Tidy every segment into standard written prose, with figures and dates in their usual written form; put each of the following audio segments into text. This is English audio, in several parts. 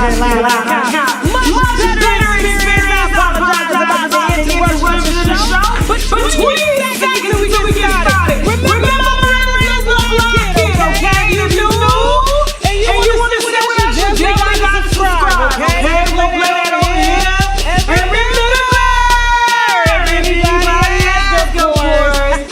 TashaKLive.com. Much better experience. I apologize about the interruption of the show. But 20 seconds until we get started. Remember, it's not like kids, okay? You new, and you want to sit with us, you definitely got to subscribe, okay? We'll play that over here. And remember, if anybody else go for us.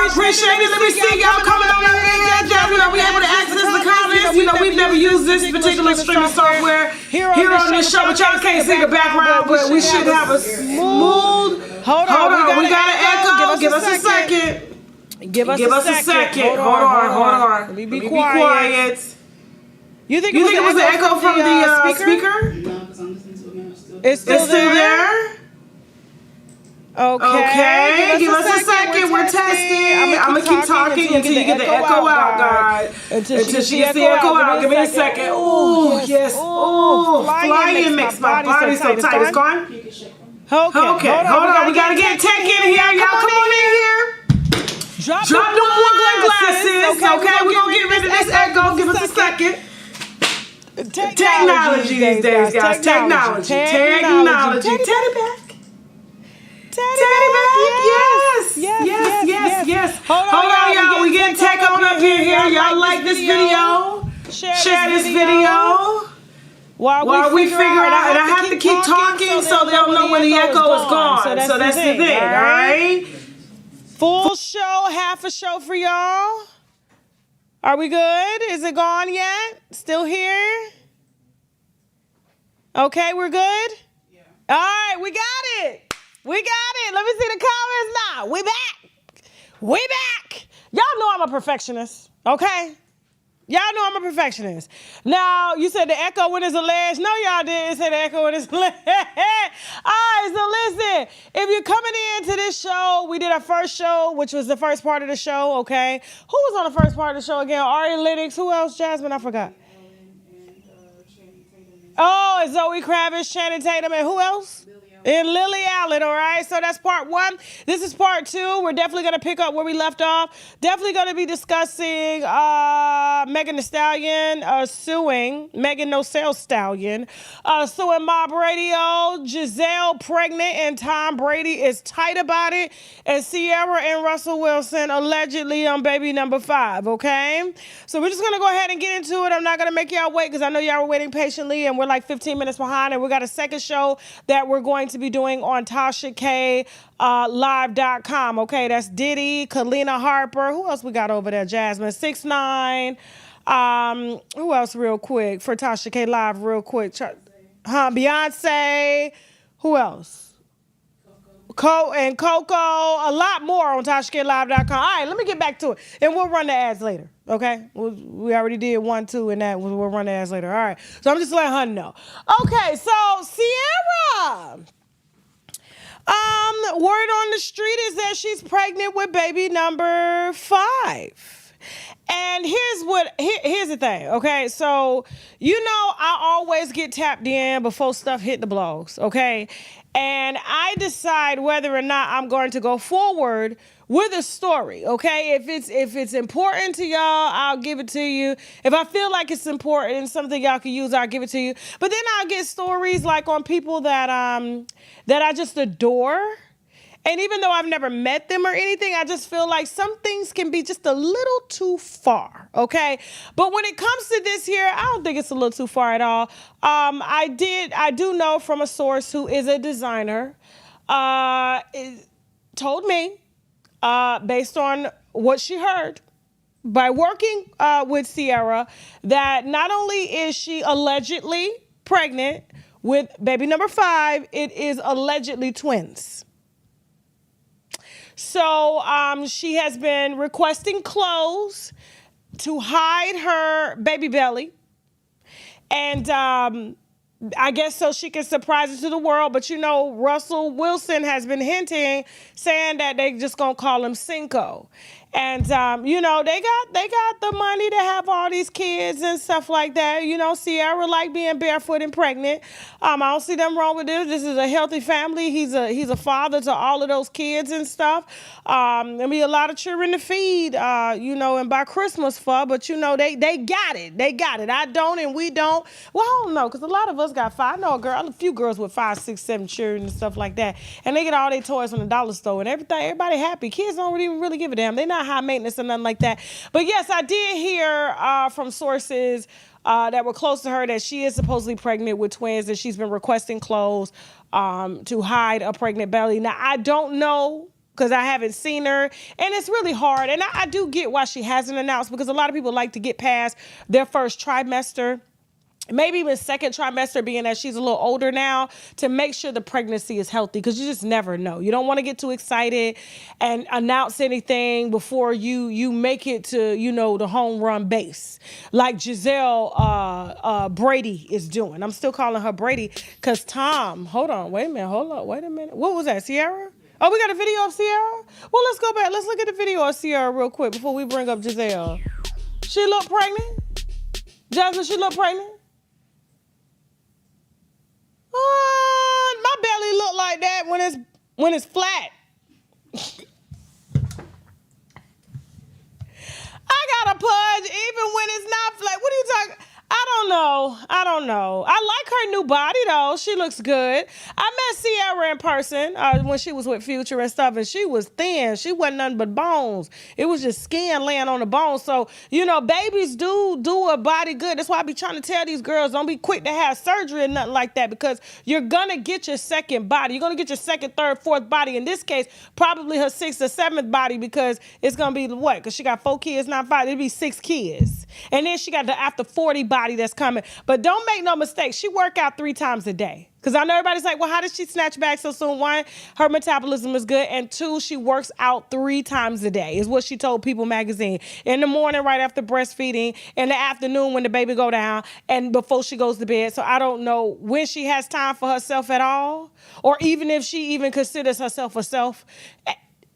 Appreciate it. Let me see y'all coming on here. We able to access the comments. You know, we've never used this particular streaming software here on this show, but y'all can't see the background, but we should have a smooth. Hold on. We got an echo. Give us a second. Give us a second. Hold on. Let me be quiet. You think it was an echo from the speaker? No, because I'm listening to it now. It's still there? Okay, give us a second. We're testing. I'm gonna keep talking until you get the echo out, God. Until she gets the echo out. Give me a second. Oh, yes. Oh, flying makes my body so tight. It's gone? Okay, hold on. We gotta get tech in here. Y'all come on in here. Drop the wine glasses. Okay, we're gonna get rid of this echo. Give us a second. Technology these days, guys. Technology. Teddy back. Teddy back, yes. Hold on, y'all. We getting tech on up here. Y'all like this video? Share this video while we figure out. And I have to keep talking so they'll know when the echo is gone. So that's the thing, all right? Full show, half a show for y'all. Are we good? Is it gone yet? Still here? Okay, we're good? Yeah. All right, we got it. We got it. Let me see the comments now. We back. Y'all know I'm a perfectionist, okay? Y'all know I'm a perfectionist. Now, you said the echo when it's alleged. No, y'all didn't say the echo when it's alleged. All right, so listen. If you're coming into this show, we did our first show, which was the first part of the show, okay? Who was on the first part of the show again? Ari Lytics. Who else, Jasmine? I forgot. Oh, Zoe Kravitz, Channing Tatum, and who else? And Lily Allen, all right? So that's part one. This is part two. We're definitely going to pick up where we left off. Definitely going to be discussing Megan Thee Stallion suing, Megan No Sales Stallion, suing Mob Radio, Gisele pregnant, and Tom Brady is tight about it, and Ciara and Russell Wilson allegedly on baby number 5, okay? So we're just going to go ahead and get into it. I'm not going to make y'all wait because I know y'all were waiting patiently, and we're like 15 minutes behind, and we got a second show that we're going to be doing on TashaKLive.com. Okay, that's Diddy, Kalina Harper. Who else we got over there? Jasmine 6ix9ine. Who else real quick for Tasha K Live real quick? Beyonce. Who else? Coco. A lot more on TashaKLive.com. All right, let me get back to it. And we'll run the ads later. Okay? We already did 1, 2, and that. We'll run the ads later. All right. So I'm just letting her know. Okay, so Ciara. Word on the street is that she's pregnant with baby number 5. And here's the thing, okay? So, you know, I always get tapped in before stuff hit the blogs, okay? And I decide whether or not I'm going to go forward with a story, okay? If it's important to y'all, I'll give it to you. If I feel like it's important and something y'all can use, I'll give it to you. But then I'll get stories like on people that I just adore. And even though I've never met them or anything, I just feel like some things can be just a little too far, okay? But when it comes to this here, I don't think it's a little too far at all. I do know from a source who is a designer, told me, based on what she heard, by working with Ciara, that not only is she allegedly pregnant with baby number 5, it is allegedly twins. So she has been requesting clothes to hide her baby belly. And I guess so she can surprise it to the world. But, Russell Wilson has been hinting, saying that they just going to call him Cinco. And, they got the money to have all these kids and stuff like that. Ciara like being barefoot and pregnant. I don't see them wrong with this. This is a healthy family. He's a father to all of those kids and stuff. There'll be a lot of children to feed, and by Christmas for. But, they got it. They got it. I don't and we don't. Well, I don't know, because a lot of us got 5. I know a few girls with 5, 6, 7 children and stuff like that. And they get all their toys from the dollar store and everything. Everybody happy. Kids don't even really give a damn. They're not high maintenance or nothing like that. But yes, I did hear from sources that were close to her that she is supposedly pregnant with twins, and she's been requesting clothes to hide a pregnant belly. Now, I don't know, because I haven't seen her, and it's really hard. And I do get why she hasn't announced, because a lot of people like to get past their first trimester, maybe even second trimester, being that she's a little older now, to make sure the pregnancy is healthy, because you just never know. You don't want to get too excited and announce anything before you make it to, the home run base, like Gisele Brady is doing. I'm still calling her Brady, because Tom, wait a minute. What was that, Ciara? Oh, we got a video of Ciara? Well, let's go back. Let's look at the video of Ciara real quick before we bring up Gisele. She look pregnant? Jasmine, she look pregnant? My belly look like that when it's flat. I got a pudge even when it's not flat. What are you talking? I don't know. I like her new body, though. She looks good. I met Ciara in person when she was with Future and stuff, and she was thin. She wasn't nothing but bones. It was just skin laying on the bones. So, babies do a body good. That's why I be trying to tell these girls, don't be quick to have surgery or nothing like that, because you're going to get your second body. You're going to get your second, third, fourth body. In this case, probably her sixth or seventh body, because it's going to be what? Because she got 4 kids, not 5. It'd be 6 kids. And then she got the after 40 body that's coming. But don't make no mistake. She work out 3 times a day. Because I know everybody's like, well, how did she snatch back so soon? 1, her metabolism is good. And 2, she works out 3 times a day, is what she told People magazine. In the morning, right after breastfeeding. In the afternoon, when the baby go down. And before she goes to bed. So I don't know when she has time for herself at all. Or even if she even considers herself a self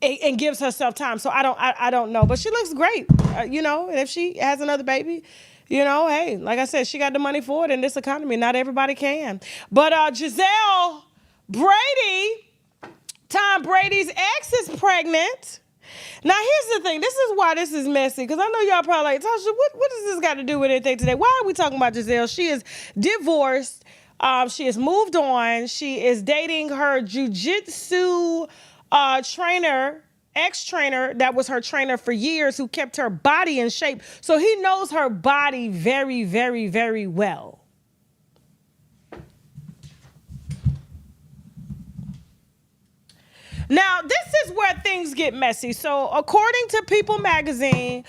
and gives herself time. So I don't know. But she looks great, and if she has another baby, hey, like I said, she got the money for it in this economy. Not everybody can. But Gisele Brady, Tom Brady's ex, is pregnant. Now, here's the thing. This is why this is messy, because I know y'all probably like, Tasha, what does this got to do with anything today? Why are we talking about Gisele? She is divorced. She has moved on. She is dating her jiu-jitsu ex-trainer that was her trainer for years, who kept her body in shape. So he knows her body very, very, very well. Now, this is where things get messy. So according to People magazine,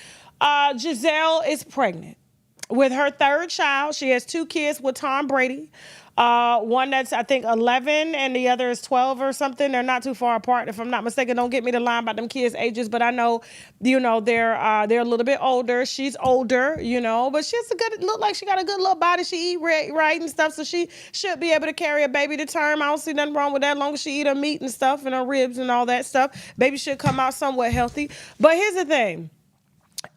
Gisele is pregnant with her 3rd child. She has 2 kids with Tom Brady. One that's, I think, 11 and the other is 12 or something. They're not too far apart, if I'm not mistaken. Don't get me to lie about them kids' ages, but I know, they're a little bit older. She's older, but she's look like she got a good little body. She eat right and stuff, so she should be able to carry a baby to term. I don't see nothing wrong with that, as long as she eat her meat and stuff and her ribs and all that stuff. Baby should come out somewhat healthy. But here's the thing.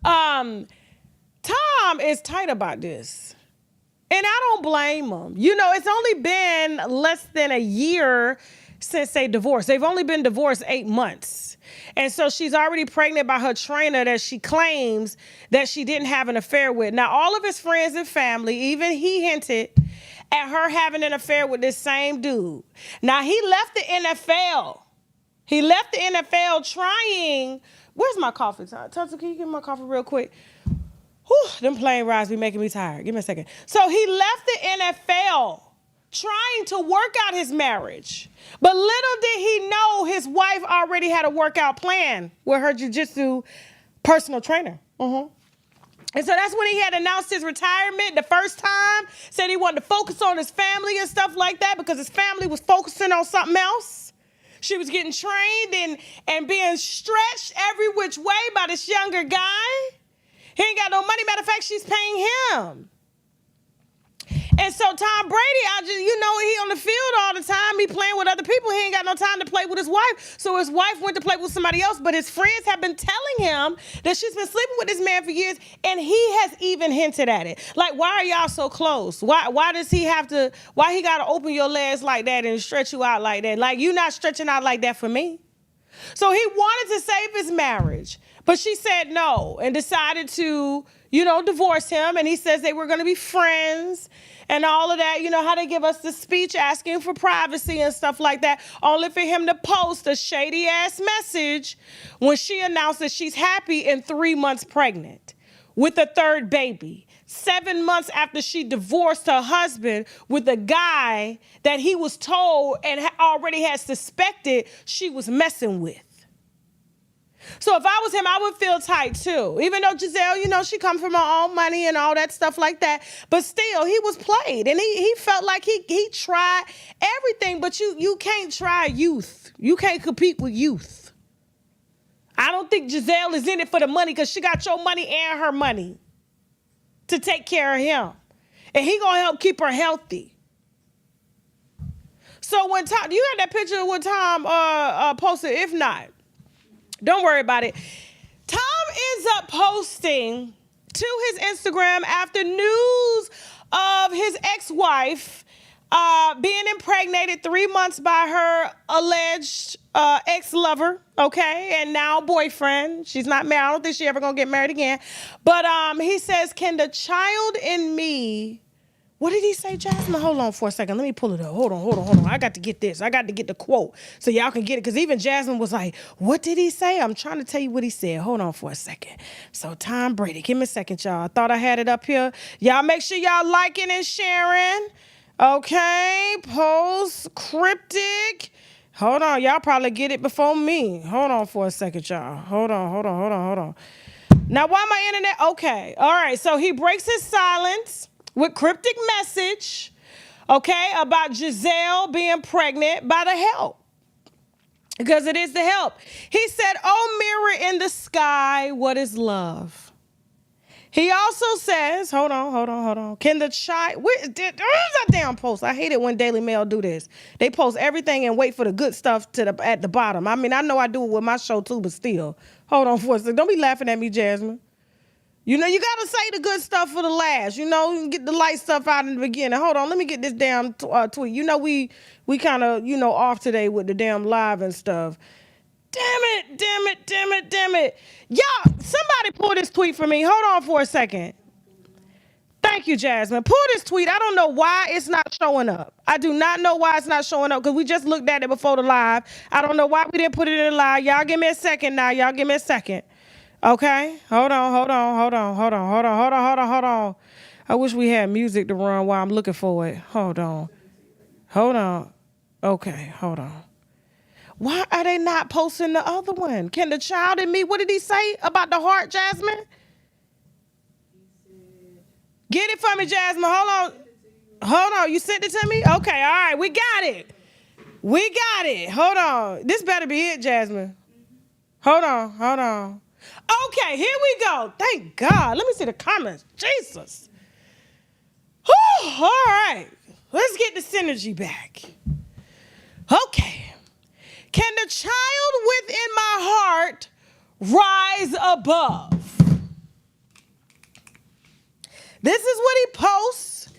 Tom is tight about this. And I don't blame them. It's only been less than a year since they divorced. They've only been divorced 8 months. And so she's already pregnant by her trainer that she claims that she didn't have an affair with. Now, all of his friends and family, even he hinted at her having an affair with this same dude. Now, he left the NFL. He left the NFL trying. Where's my coffee? Tunsil, can you give me my coffee real quick? Whew, them plane rides be making me tired. Give me a second. So he left the NFL trying to work out his marriage. But little did he know his wife already had a workout plan with her jiu-jitsu personal trainer. And so that's when he had announced his retirement the first time, said he wanted to focus on his family and stuff like that because his family was focusing on something else. She was getting trained and being stretched every which way by this younger guy. He ain't got no money. Matter of fact, she's paying him. And so Tom Brady, he on the field all the time. He playing with other people. He ain't got no time to play with his wife. So his wife went to play with somebody else. But his friends have been telling him that she's been sleeping with this man for years. And he has even hinted at it. Like, why are y'all so close? Why does he have to, why he got to open your legs like that and stretch you out like that? Like, you not stretching out like that for me. So he wanted to save his marriage. But she said no and decided to, divorce him. And he says they were going to be friends and all of that. You know how they give us the speech asking for privacy and stuff like that, only for him to post a shady ass message when she announced that she's happy and 3 months pregnant with a third baby. 7 months after she divorced her husband with a guy that he was told and already had suspected she was messing with. So if I was him, I would feel tight too. Even though Gisele, she comes from her own money and all that stuff like that. But still, he was played. And he felt like he tried everything. But you can't try youth. You can't compete with youth. I don't think Gisele is in it for the money because she got your money and her money to take care of him. And he going to help keep her healthy. So when Tom, you got that picture of what Tom posted? If not, don't worry about it. Tom ends up posting to his Instagram after news of his ex-wife being impregnated 3 months by her alleged ex-lover, okay, and now boyfriend. She's not married. I don't think she's ever going to get married again. But he says, can the child in me... What did he say, Jasmine? Hold on for a second. Let me pull it up. Hold on. I got to get this. I got to get the quote so y'all can get it. Because even Jasmine was like, what did he say? I'm trying to tell you what he said. Hold on for a second. So Tom Brady, give me a second, y'all. I thought I had it up here. Y'all make sure y'all liking and sharing. Okay. Post cryptic. Hold on. Y'all probably get it before me. Hold on for a second, y'all. Hold on. Now, why my internet? Okay. All right. So he breaks his silence with cryptic message, okay, about Gisele being pregnant by the help. Because it is the help. He said, oh, mirror in the sky, what is love? He also says, hold on. Can the child, there's that damn post. I hate it when Daily Mail do this. They post everything and wait for the good stuff at the bottom. I mean, I know I do it with my show too, but still. Hold on for a second. Don't be laughing at me, Jasmine. You got to say the good stuff for the last. You can get the light stuff out in the beginning. Hold on, let me get this damn tweet. We kind of, off today with the damn live and stuff. Damn it. Y'all, somebody pull this tweet for me. Hold on for a second. Thank you, Jasmine. Pull this tweet. I don't know why it's not showing up. I do not know why it's not showing up because we just looked at it before the live. I don't know why we didn't put it in the live. Y'all give me a second now. Okay, hold on. I wish we had music to run while I'm looking for it. Hold on. Okay, hold on. Why are they not posting the other one? Can the child in me, what did he say about the heart, Jasmine? Get it for me, Jasmine. Hold on. You sent it to me? Okay, all right, we got it. Hold on. This better be it, Jasmine. Hold on. Okay, here we go. Thank God. Let me see the comments. Jesus. Whew, all right. Let's get the synergy back. Okay. Can the child within my heart rise above? This is what he posts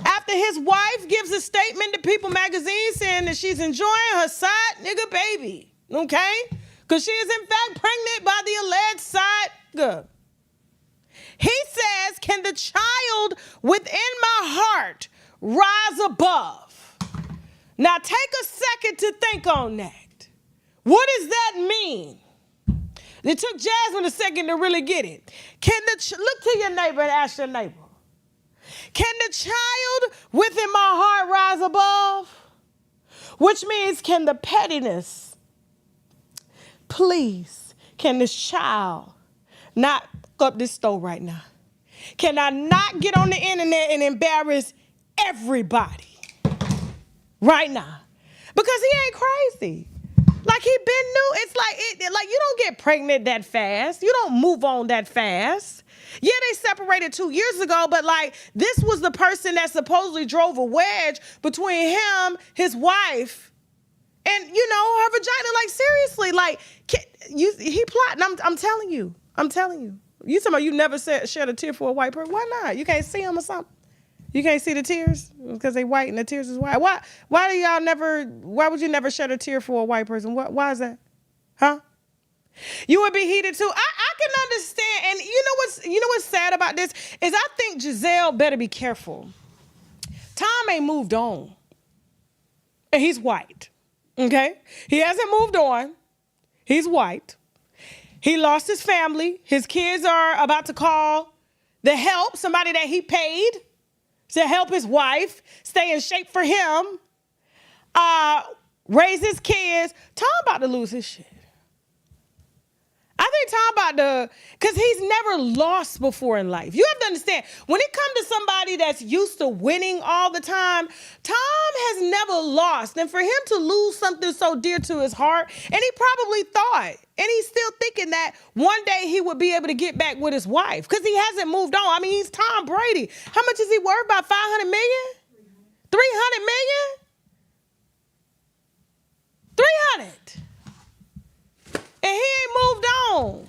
after his wife gives a statement to People magazine saying that she's enjoying her side nigga baby. Okay? Because she is, in fact, pregnant by the alleged side nigga. He says, can the child within my heart rise above? Now, take a second to think on that. What does that mean? It took Jasmine a second to really get it. Look to your neighbor and ask your neighbor. Can the child within my heart rise above? Which means, can the pettiness, please, can this child not up this stove right now? Can I not get on the internet and embarrass everybody right now? Because he ain't crazy. Like he been new. It's like you don't get pregnant that fast. You don't move on that fast. Yeah, they separated 2 years ago, but like this was the person that supposedly drove a wedge between him, his wife, and her vagina. Like seriously, like he plotting. I'm telling you. You talking about you never shed a tear for a white person? Why not? You can't see them or something? You can't see the tears because they white and the tears is white. Why do y'all never? Why would you never shed a tear for a white person? Why is that? Huh? You would be heated too. I can understand. And you know what's sad about this is I think Gisele better be careful. Tom ain't moved on, and he's white. Okay, he hasn't moved on. He's white. He lost his family. His kids are about to call the help, somebody that he paid to help his wife stay in shape for him, raise his kids. Tom about to lose his shit. I think Tom about to, because he's never lost before in life. You have to understand, when it comes to somebody that's used to winning all the time, Tom has never lost. And for him to lose something so dear to his heart, and he probably thought, and he's still thinking that one day he would be able to get back with his wife, because he hasn't moved on. I mean, he's Tom Brady. How much is he worth? About 500 million? 300 million? 300. And he ain't moved on.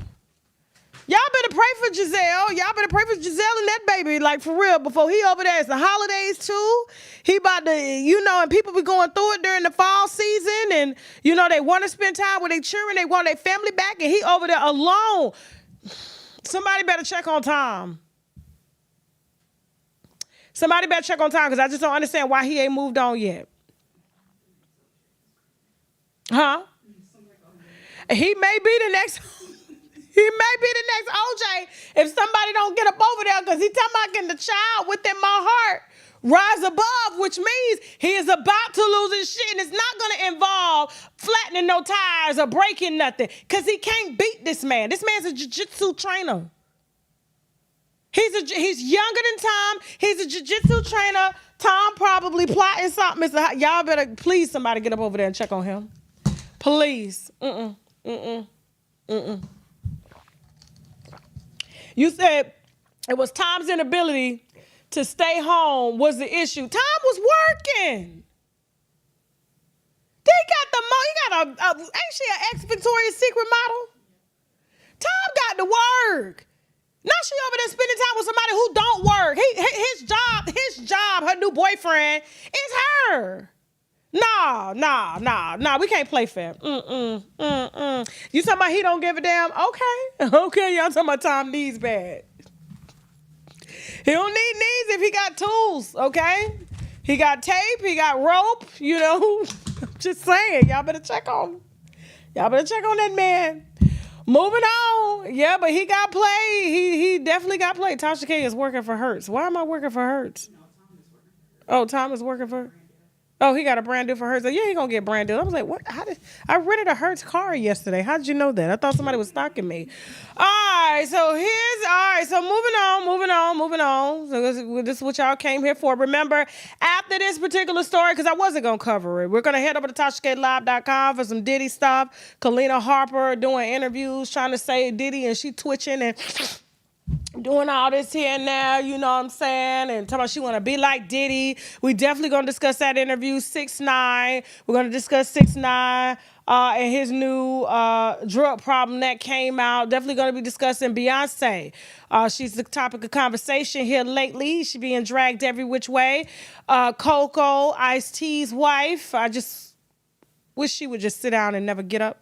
Y'all better pray for Gisele. Y'all better pray for Gisele and that baby, like for real, before he over there. It's the holidays too. He about to, and people be going through it during the fall season. And, they want to spend time with their children. They want their family back. And he over there alone. Somebody better check on Tom. Somebody better check on Tom, because I just don't understand why he ain't moved on yet. Huh? He may be the next OJ if somebody don't get up over there, because he talking about getting the child within my heart rise above, which means he is about to lose his shit, and it's not going to involve flattening no tires or breaking nothing, because he can't beat this man. This man's a jiu-jitsu trainer. He's younger than Tom. He's a jiu-jitsu trainer. Tom probably plotting something. Y'all better, please, somebody get up over there and check on him. Please. You said it was Tom's inability to stay home was the issue. Tom was working. Ain't she an ex-Victoria's Secret model? Tom got to work. Now she over there spending time with somebody who don't work. His job, her new boyfriend is her. Nah, we can't play fair. You talking about he don't give a damn? Okay, y'all talking about Tom needs bad. He don't need knees if he got tools, okay? He got tape, he got rope, Just saying, y'all better check on him. Y'all better check on that man. Moving on. Yeah, but he got played. He definitely got played. Tasha K is working for Hertz. Why am I working for Hertz? Oh, Tom is working for... Oh, he got a brand new for Hertz. Yeah, he gonna get brand new. I was like, what? I rented a Hertz car yesterday. How did you know that? I thought somebody was stalking me. All right, so moving on. So this is what y'all came here for. Remember, after this particular story, because I wasn't gonna cover it, we're gonna head over to TashaKLive.com for some Diddy stuff. Kalina Harper doing interviews, trying to say Diddy, and she twitching and doing all this here and now, you know what I'm saying? And talking about she want to be like Diddy. We definitely going to discuss that interview. 6ix9ine. We're going to discuss 6ix9ine and his new drug problem that came out. Definitely going to be discussing Beyonce. She's the topic of conversation here lately. She's being dragged every which way. Coco, Ice-T's wife. I just wish she would just sit down and never get up.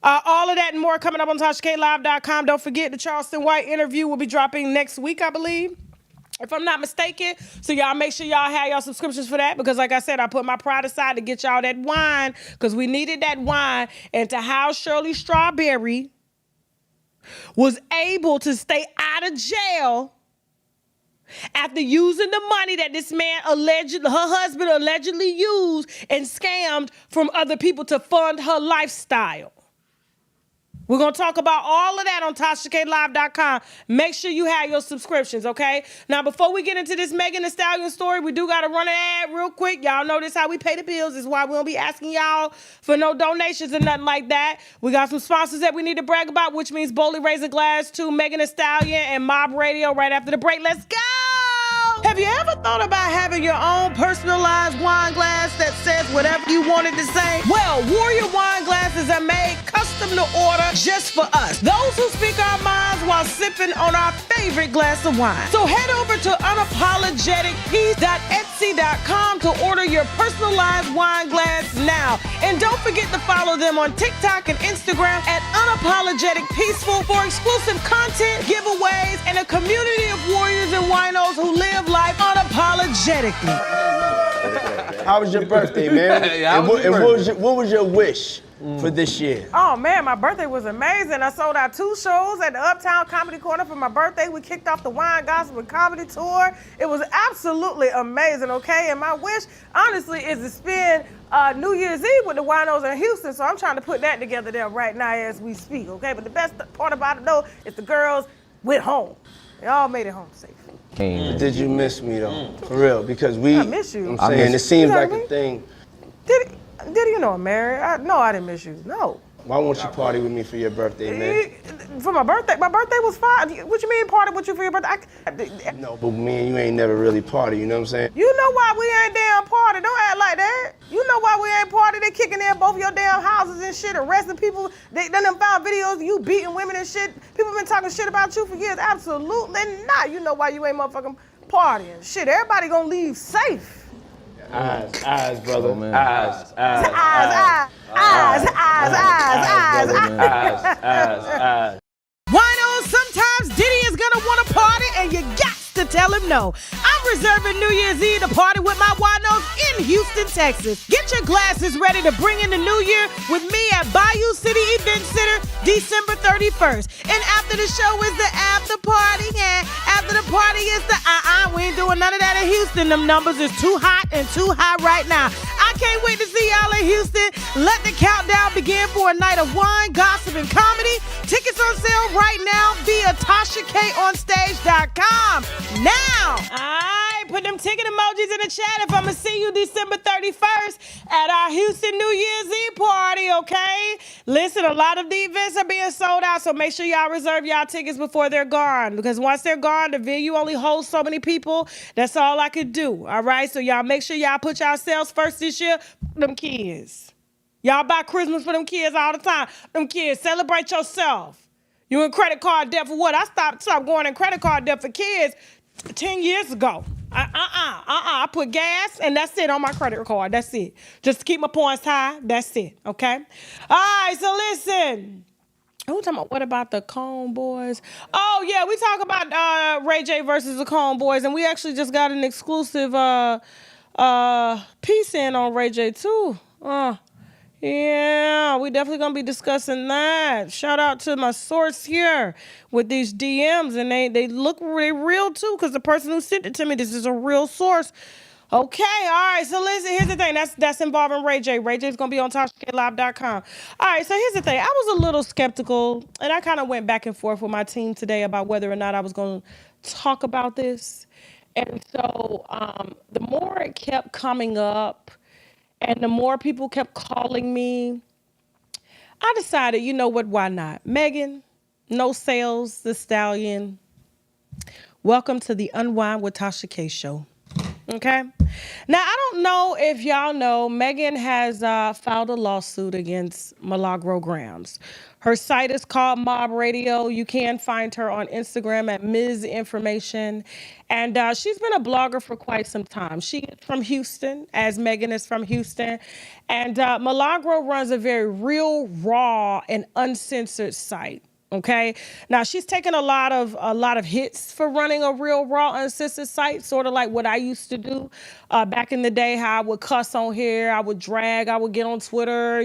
All of that and more coming up on TashaKLive.com. Don't forget the Charleston White interview will be dropping next week, I believe, if I'm not mistaken. So y'all make sure y'all have y'all subscriptions for that, because like I said, I put my pride aside to get y'all that wine, because we needed that wine. And to how Shirley Strawberry was able to stay out of jail after using the money that this man her husband allegedly used and scammed from other people to fund her lifestyle. We're going to talk about all of that on TashaKLive.com. Make sure you have your subscriptions, okay? Now, before we get into this Megan Thee Stallion story, we do got to run an ad real quick. Y'all know this how we pay the bills. This is why we don't be asking y'all for no donations or nothing like that. We got some sponsors that we need to brag about, which means Boldly Raise a Glass to Megan Thee Stallion and Mob Radio right after the break. Let's go! Have you ever thought about having your own personalized wine glass that says whatever you wanted to say? Well, Warrior wine glasses are made custom to order just for us, those who speak our minds while sipping on our favorite glass of wine. So head over to unapologeticpeace.etsy.com to order your personalized wine glass now. And don't forget to follow them on TikTok and Instagram at unapologeticpeaceful for exclusive content, giveaways, and a community of warriors and winos who live life unapologetically. How was your birthday, man? And what was your wish for this year? Oh man, my birthday was amazing. I sold out 2 shows at the Uptown Comedy Corner for my birthday. We kicked off the Wine Gospel Comedy Tour. It was absolutely amazing, okay? And my wish, honestly, is to spend New Year's Eve with the winos in Houston. So I'm trying to put that together there right now as we speak, okay? But the best part about it though is the girls went home. They all made it home safe. But did you miss me though? For real, because I miss you. I'm saying it seems like a thing. Did you know I'm married? No, I didn't miss you. No. Why won't you party with me for your birthday, man? For my birthday was fine. What you mean party with you for your birthday? No, but me and you ain't never really party, you know what I'm saying? You know why we ain't damn party. Don't act like that. You know why we ain't party. They kicking in both your damn houses and shit, arresting people. They done found videos of you beating women and shit. People been talking shit about you for years. Absolutely not. You know why you ain't motherfucking partying. Shit, everybody gonna leave safe. Eyes, brother. Oh, man. Eyes. Winos, sometimes Diddy is gonna want to party and you got to tell him no. I'm reserving New Year's Eve to party with my winos in Houston, Texas. Get your glasses ready to bring in the new year with me at Bayou City Event Center December 31st. And after the show is the after party, and after the party is the we ain't doing none of that in Houston. Them numbers is too hot and too high right now. I can't wait to see y'all in Houston. Let the countdown begin for a night of wine, gossip, and comedy. Tickets on sale right now via TashaKOnStage.com. Now, put them ticket emojis in the chat if I'm going to see you December 31st at our Houston New Year's Eve party, okay? Listen, a lot of the events are being sold out, so make sure y'all reserve y'all tickets before they're gone, because once they're gone, the venue only holds so many people. That's all I could do, all right? So y'all make sure y'all put yourselves first this year. Them kids. Y'all buy Christmas for them kids all the time. Them kids, celebrate yourself. You in credit card debt for what? I stopped going in credit card debt for kids 10 years ago. I put gas and that's it on my credit card. That's it. Just to keep my points high. That's it. Okay. All right. So listen. Who talking about? What about the Cone Boys? Oh yeah, we talk about Ray J versus the Cone Boys, and we actually just got an exclusive piece in on Ray J too. Yeah, we definitely gonna be discussing that. Shout out to my source here with these DMs, and they look real too, because the person who sent it to me, this is a real source. Okay, all right, so listen, here's the thing. That's involving Ray J. Ray J's gonna be on TashaKLive.com. All right, so here's the thing. I was a little skeptical, and I kind of went back and forth with my team today about whether or not I was gonna talk about this. And so the more it kept coming up, and the more people kept calling me, I decided, you know what, why not? Megan, No Sales, Thee Stallion, welcome to the Unwind with Tasha K show. Okay? Now, I don't know if y'all know, Megan has filed a lawsuit against Milagro Grams. Her site is called Mob Radio. You can find her on Instagram at Ms. Information. And she's been a blogger for quite some time. She is from Houston, as Megan is from Houston. And Milagro runs a very real, raw, and uncensored site. Okay. Now she's taken a lot of hits for running a real raw uncensored site, sort of like what I used to do back in the day, how I would cuss on here, I would drag, I would get on Twitter,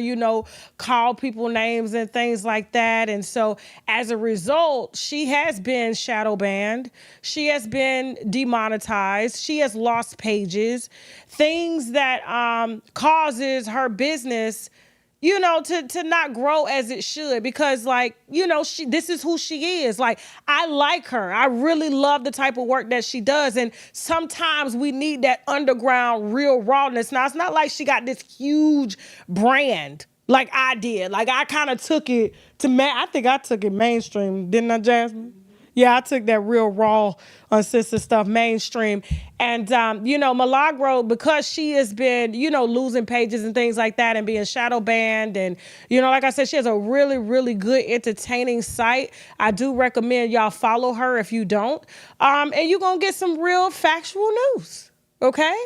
call people names and things like that. And so as a result, she has been shadow banned. She has been demonetized. She has lost pages, things that causes her business to not grow as it should, because like, this is who she is. Like, I like her. I really love the type of work that she does. And sometimes we need that underground real rawness. Now, it's not like she got this huge brand like I did. Like, I kind of took it I think I took it mainstream, didn't I, Jasmine? Yeah, I took that real raw, uncensored stuff mainstream. And, Milagro, because she has been, losing pages and things like that and being shadow banned. And, like I said, she has a really, really good entertaining site. I do recommend y'all follow her if you don't. And you're going to get some real factual news. Okay?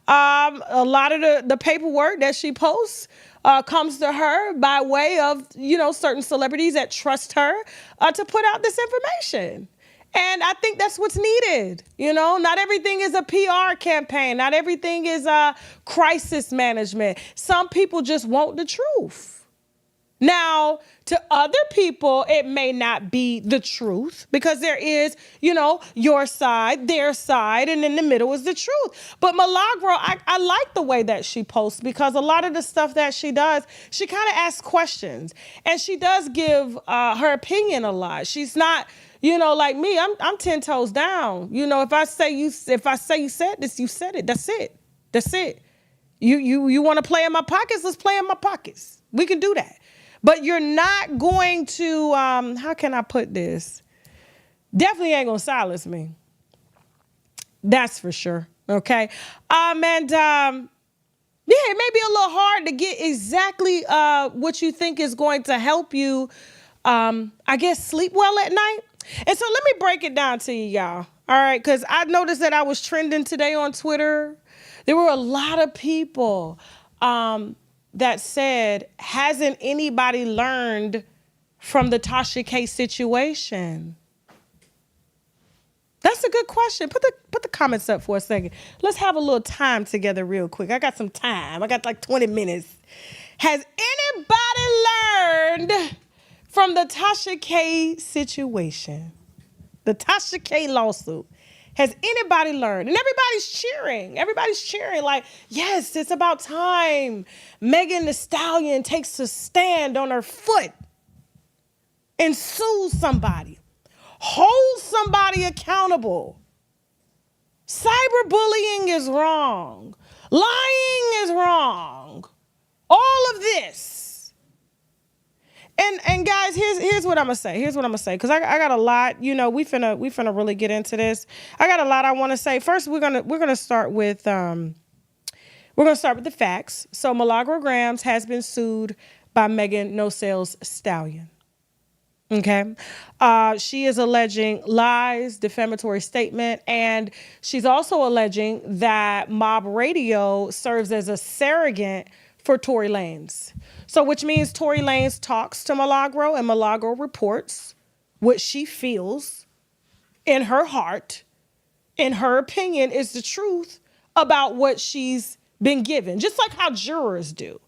A lot of the paperwork that she posts comes to her by way of, certain celebrities that trust her to put out this information. And I think that's what's needed. Not everything is a PR campaign. Not everything is crisis management. Some people just want the truth. Now, to other people, it may not be the truth, because there is, your side, their side, and in the middle is the truth. But Milagro, I like the way that she posts, because a lot of the stuff that she does, she kind of asks questions, and she does give her opinion a lot. She's not, like me. I'm 10 toes down. If I say you said this, you said it. That's it. That's it. You want to play in my pockets? Let's play in my pockets. We can do that. But you're not going to, how can I put this? Definitely ain't going to silence me. That's for sure. Okay. Yeah, it may be a little hard to get exactly what you think is going to help you, I guess, sleep well at night. And so let me break it down to you, y'all. All right. Because I noticed that I was trending today on Twitter. There were a lot of people that said, hasn't anybody learned from the Tasha K situation? That's a good question. Put the comments up for a second. Let's have a little time together real quick. I got some time. I got like 20 minutes. Has anybody learned from the Tasha K situation? The Tasha K lawsuit. Has anybody learned? And everybody's cheering. Everybody's cheering like, yes, it's about time Megan Thee Stallion takes a stand on her foot and sues somebody. Hold somebody accountable. Cyberbullying is wrong. Lying is wrong. All of this. And guys, here's what I'm gonna say. Here's what I'm gonna say, because I got a lot. We finna really get into this. I got a lot I want to say. First, we're gonna start with the facts. So Milagro Grams has been sued by Megan No Sales Stallion. Okay, she is alleging lies, defamatory statement, and she's also alleging that Mob Radio serves as a surrogate for Tory Lanez. So which means Tory Lanez talks to Milagro, and Milagro reports what she feels in her heart, in her opinion, is the truth about what she's been given, just like how jurors do.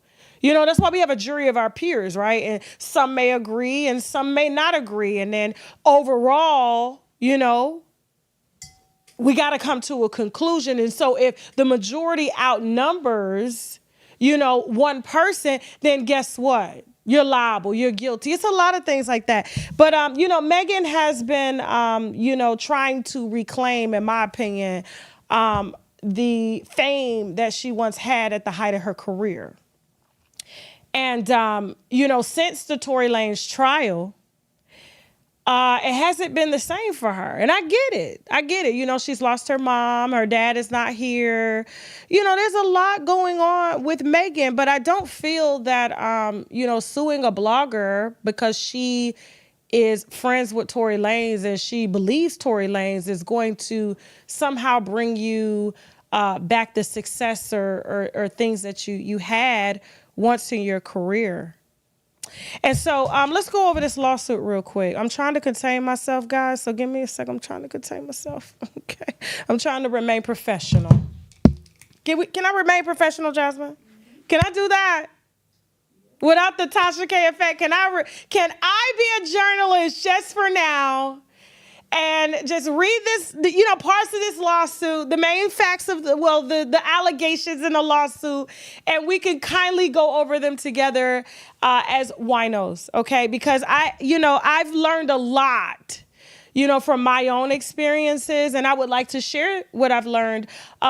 That's why we have a jury of our peers, right? And some may agree and some may not agree. And then overall, we got to come to a conclusion. And so if the majority outnumbers, one person, then guess what? You're liable, you're guilty. It's a lot of things like that. But, Megan has been, trying to reclaim, in my opinion, the fame that she once had at the height of her career. And, since the Tory Lanez trial, it hasn't been the same for her. And I get it. She's lost her mom. Her dad is not here. There's a lot going on with Megan, but I don't feel that, suing a blogger because she is friends with Tory Lanez and she believes Tory Lanez is going to somehow bring you back the success or things that you had once in your career. And so let's go over this lawsuit real quick. I'm trying to contain myself, guys, so give me a second. I'm trying to contain myself. Okay. I'm trying to remain professional. Can I remain professional, Jasmine? Can I do that? Without the Tasha K effect, can I be a journalist just for now and just read this, parts of this lawsuit, the main facts of the allegations in the lawsuit, and we can kindly go over them together as winos, okay? Because I've learned a lot, from my own experiences, and I would like to share what I've learned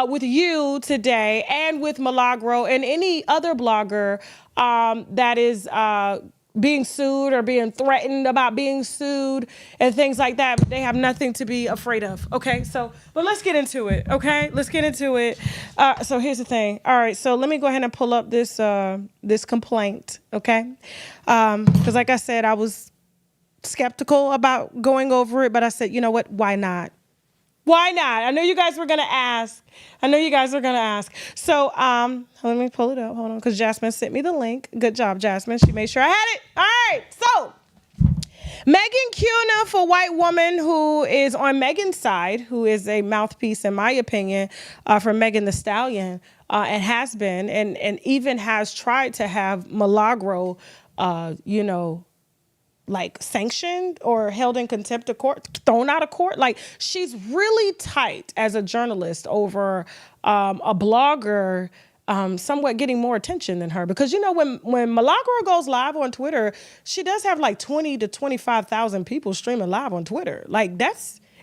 with you today and with Milagro and any other blogger that is being sued or being threatened about being sued and things like that. But they have nothing to be afraid of, okay? But let's get into it, okay? Let's get into it. So here's the thing. All right, so let me go ahead and pull up this complaint, okay? Because like I said, I was skeptical about going over it, but I said, you know what? Why not? Why not? I know you guys were going to ask. So let me pull it up. Hold on, because Jasmine sent me the link. Good job, Jasmine. She made sure I had it. All right. So Megan Cuna, for white woman who is on Megan's side, who is a mouthpiece, in my opinion, for Megan Thee Stallion, and has been, and even has tried to have Milagro, like sanctioned or held in contempt of court, thrown out of court. Like, she's really tight as a journalist over a blogger somewhat getting more attention than her. Because, when Milagro goes live on Twitter, she does have like 20 to 25,000 people streaming live on Twitter. Like,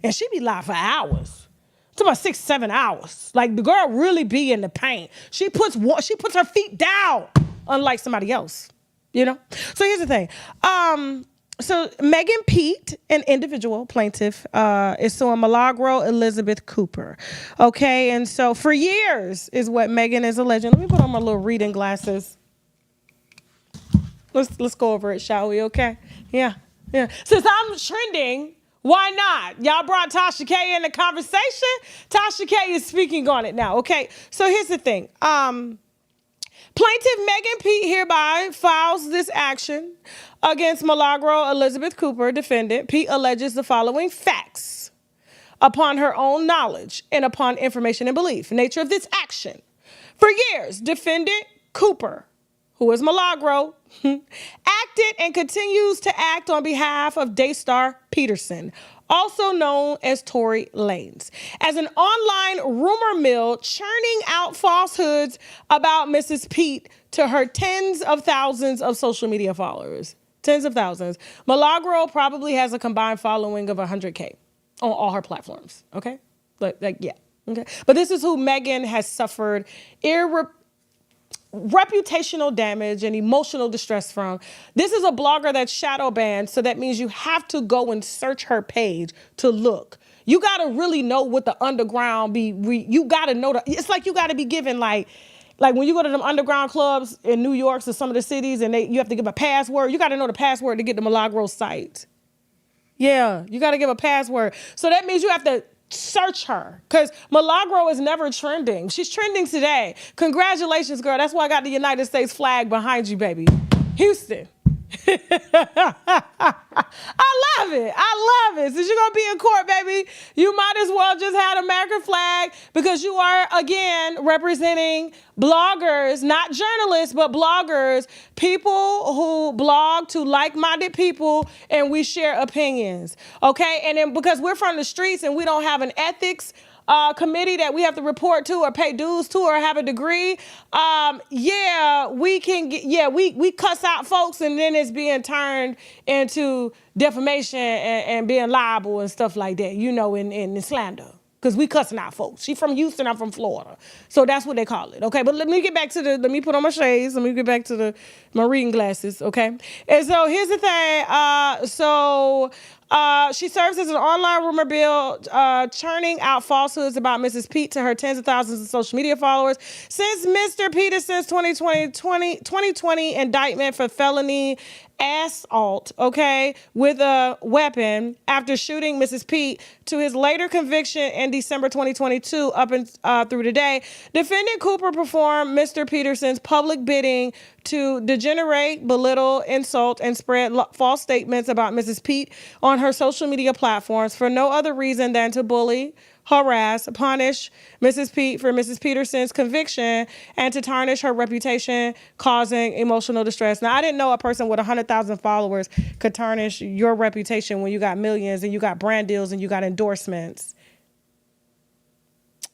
and she be live for hours. It's about 6-7 hours. Like, the girl really be in the paint. She puts her feet down, unlike somebody else, So here's the thing. So Megan Pete, an individual plaintiff, is suing Milagro Elizabeth Cooper. Okay, and so for years is what Megan is alleging. Let me put on my little reading glasses. Let's go over it, shall we? Okay, yeah. Since I'm trending, why not? Y'all brought Tasha K in the conversation. Tasha K is speaking on it now. Okay, so here's the thing. Plaintiff Megan Pete hereby files this action against Milagro Elizabeth Cooper, defendant. Pete alleges the following facts upon her own knowledge and upon information and belief. Nature of this action. For years, defendant Cooper, who is Milagro, acted and continues to act on behalf of Daystar Peterson, also known as Tory Lanez, as an online rumor mill churning out falsehoods about Mrs. Pete to her tens of thousands of social media followers. Tens of thousands. Milagro probably has a combined following of 100K on all her platforms, okay? Yeah, okay? But this is who Megan has suffered reputational damage and emotional distress from. This is a blogger that's shadow banned, so that means you have to go and search her page to look. You got to really know what the underground you got to know. It's like you got to be given like when you go to them underground clubs in New York or some of the cities and you have to give a password. You got to know the password to get to Milagro site. Yeah, you got to give a password. So that means you have to search her, because Milagro is never trending. She's trending today. Congratulations, girl. That's why I got the United States flag behind you, baby. Houston. I love it. Since you're going to be in court, baby, you might as well just have the American flag, because you are, again, representing bloggers, not journalists, but bloggers, people who blog to like-minded people, and we share opinions, okay? And then because we're from the streets and we don't have an ethics committee that we have to report to or pay dues to or have a degree, we cuss out folks, and then it's being turned into defamation and being liable and stuff like that, in slander. Because we cussing out folks. She from Houston, I'm from Florida. So that's what they call it, okay? But let me put on my shades. Let me get back to my reading glasses, okay? And so here's the thing. She serves as an online rumor mill, churning out falsehoods about Mrs. Pete to her tens of thousands of social media followers. Since Mr. Peterson's 2020 indictment for felony assault, okay, with a weapon after shooting Mrs. Pete, to his later conviction in December 2022 up and through today, defendant Cooper performed Mr. Peterson's public bidding to degenerate, belittle, insult, and spread false statements about Mrs. Pete on on her social media platforms for no other reason than to bully, harass, punish Mrs. Pete for Mrs. Peterson's conviction and to tarnish her reputation, causing emotional distress. Now, I didn't know a person with 100,000 followers could tarnish your reputation when you got millions and you got brand deals and you got endorsements.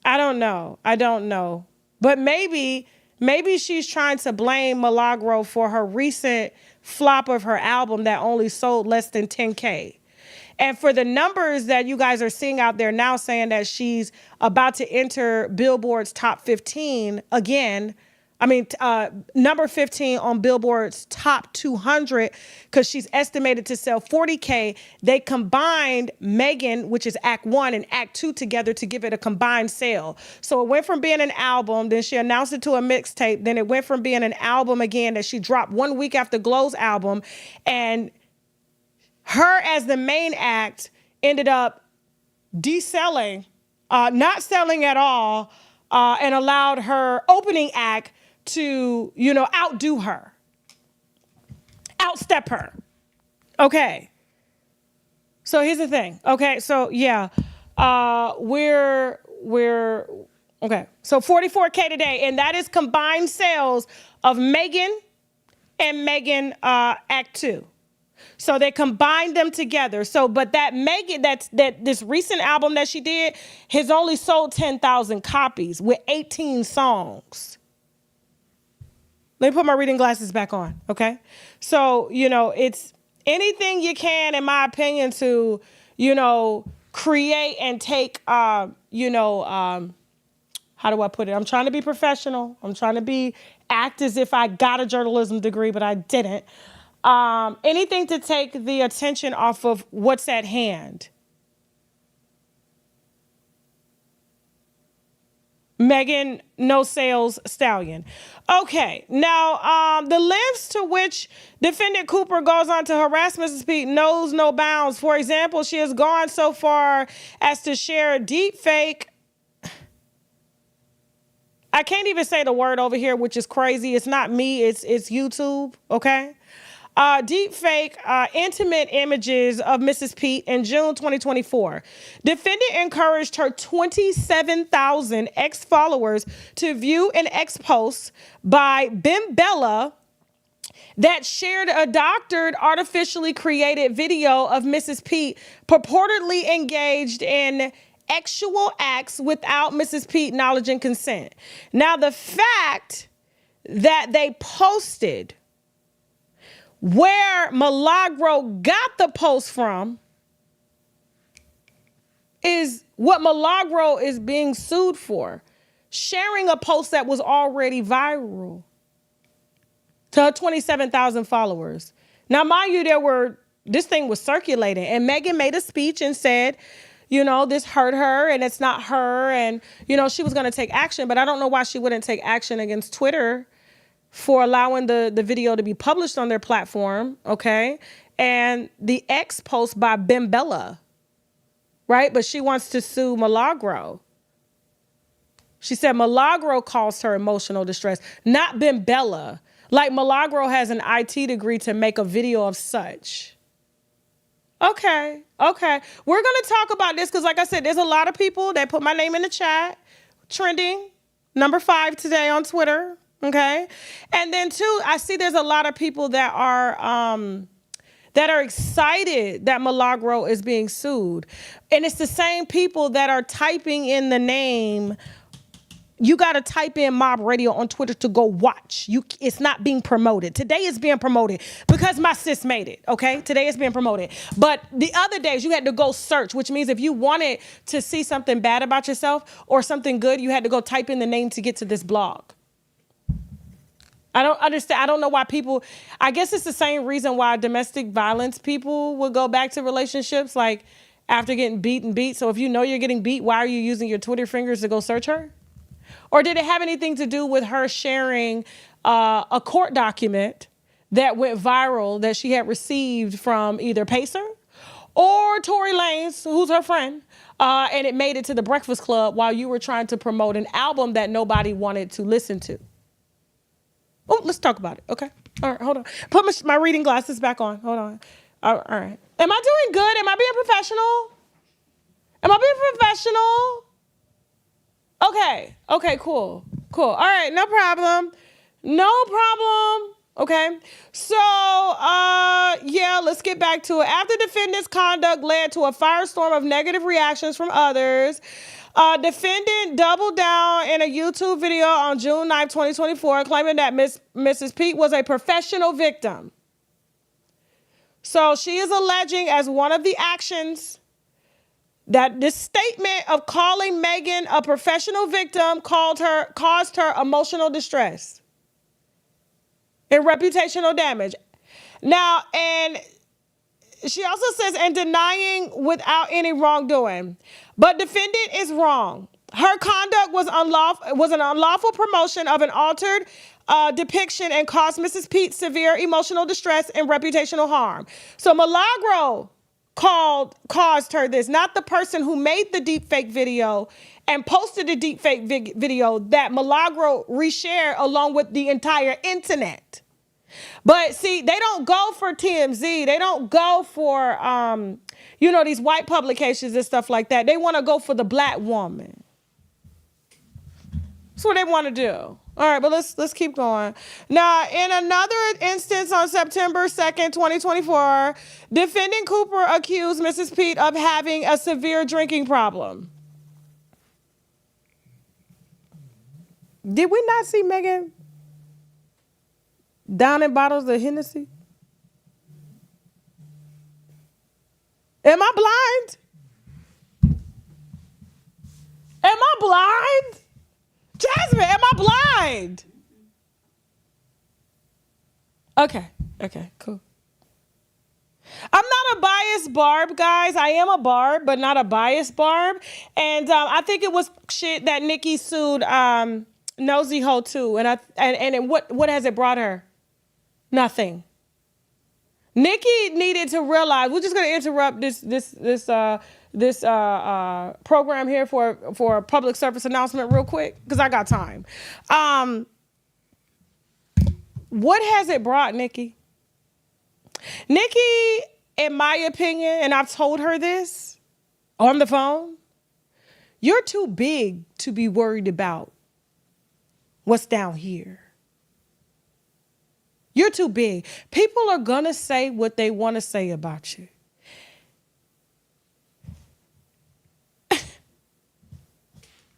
I don't know. But maybe she's trying to blame Milagro for her recent flop of her album that only sold less than 10K. And for the numbers that you guys are seeing out there now saying that she's about to enter Billboard's top 15 again, number 15 on Billboard's top 200 because she's estimated to sell 40K. They combined Megan, which is Act 1 and Act 2 together to give it a combined sale. So it went from being an album, then she announced it to a mixtape, then it went from being an album again that she dropped 1 week after Glow's album, and her as the main act ended up deselling, not selling at all, and allowed her opening act to, outdo her, outstep her. Okay. So here's the thing. Okay. So yeah, we're okay. So 44K today, and that is combined sales of Megan and Megan Act 2. So they combined them together. So, but that Megan, that this recent album that she did has only sold 10,000 copies with 18 songs. Let me put my reading glasses back on, okay? So, it's anything you can, in my opinion, to, create and take, how do I put it? I'm trying to be professional. I'm trying to act as if I got a journalism degree, but I didn't. Anything to take the attention off of what's at hand. Megan, no sales, Stallion. Okay, now the lengths to which defendant Cooper goes on to harass Mrs. Pete knows no bounds. For example, she has gone so far as to share deep fake. I can't even say the word over here, which is crazy. It's not me, it's YouTube, okay? Deep fake intimate images of Mrs. Pete in June 2024. Defendant encouraged her 27,000 ex-followers to view an ex-post by Bimbella that shared a doctored, artificially created video of Mrs. Pete purportedly engaged in sexual acts without Mrs. Pete knowledge and consent. Now, the fact that they posted where Milagro got the post from is what Milagro is being sued for. Sharing a post that was already viral to her 27,000 followers. Now, mind you, this thing was circulating, and Megan made a speech and said, this hurt her and it's not her, and, she was going to take action, but I don't know why she wouldn't take action against Twitter for allowing the video to be published on their platform, okay? And the X post by Bimbella, right? But she wants to sue Milagro. She said Milagro caused her emotional distress, not Bimbella. Like Milagro has an IT degree to make a video of such. Okay. We're going to talk about this because, like I said, there's a lot of people that put my name in the chat, trending, number 5 today on Twitter. Okay. And then 2, I see there's a lot of people that are excited that Milagro is being sued. And it's the same people that are typing in the name. You got to type in Mob Radio on Twitter to go watch. It's not being promoted. Today it's being promoted because my sis made it, okay? Today it's being promoted. But the other days you had to go search, which means if you wanted to see something bad about yourself or something good, you had to go type in the name to get to this blog. I don't understand. I don't know why people, I guess it's the same reason why domestic violence people would go back to relationships, like after getting beat. So if you know you're getting beat, why are you using your Twitter fingers to go search her? Or did it have anything to do with her sharing a court document that went viral that she had received from either Pacer or Tory Lanez, who's her friend, and it made it to the Breakfast Club while you were trying to promote an album that nobody wanted to listen to? Oh, let's talk about it, okay? All right, hold on. Put my reading glasses back on. Hold on. All right. Am I doing good? Am I being professional? Am I being professional? Okay, cool. All right, no problem. Okay, so, let's get back to it. After defendant's conduct led to a firestorm of negative reactions from others, defendant doubled down in a YouTube video on June 9, 2024, claiming that Mrs. Pete was a professional victim. So she is alleging as one of the actions that this statement of calling Megan a professional victim caused her emotional distress and reputational damage. Now, and she also says, and denying without any wrongdoing. But defendant is wrong. Her conduct was an unlawful promotion of an altered depiction and caused Mrs. Pete severe emotional distress and reputational harm. So Milagro caused her this, not the person who made the deepfake video and posted the deepfake video that Milagro reshared along with the entire internet. But see, they don't go for TMZ. They don't go for, these white publications and stuff like that. They want to go for the black woman. That's what they want to do. All right, but let's keep going. Now, in another instance on September 2nd, 2024, defendant Cooper accused Mrs. Pete of having a severe drinking problem. Did we not see Megan downing bottles of Hennessy? Am I blind? Am I blind? Jasmine, am I blind? Okay, cool. I'm not a biased Barb, guys. I am a Barb, but not a biased Barb. And I think it was shit that Nikki sued Nosy Ho too. And what has it brought her? Nothing. Nikki needed to realize. We're just gonna interrupt this program here for a public service announcement real quick because I got time. What has it brought, Nikki? Nikki, in my opinion, and I've told her this on the phone, you're too big to be worried about what's down here. You're too big. People are going to say what they want to say about you.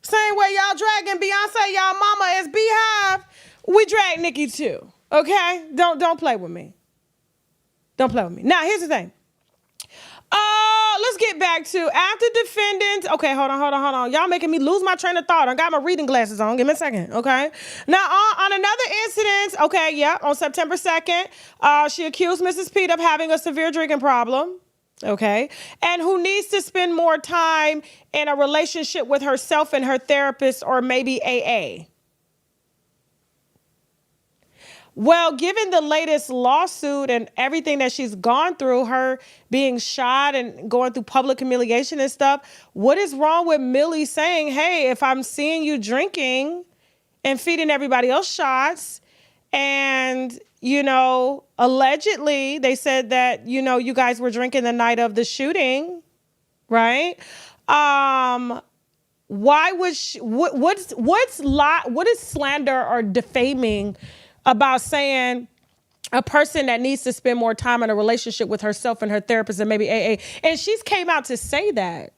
Same way y'all dragging Beyonce, y'all mama as Beehive, we drag Nikki too. Okay? Don't play with me. Don't play with me. Now, here's the thing. Let's get back to after defendant. Okay, hold on. Y'all making me lose my train of thought. I got my reading glasses on. Give me a second, okay? Now, on another incident, on September 2nd, she accused Mrs. Pete of having a severe drinking problem, okay? And who needs to spend more time in a relationship with herself and her therapist or maybe AA. Well, given the latest lawsuit and everything that she's gone through, her being shot and going through public humiliation and stuff, what is wrong with Millie saying, hey, if I'm seeing you drinking and feeding everybody else shots and, allegedly they said that, you guys were drinking the night of the shooting, right? Why would she, what is slander or defaming about saying a person that needs to spend more time in a relationship with herself and her therapist and maybe AA? And she's came out to say that.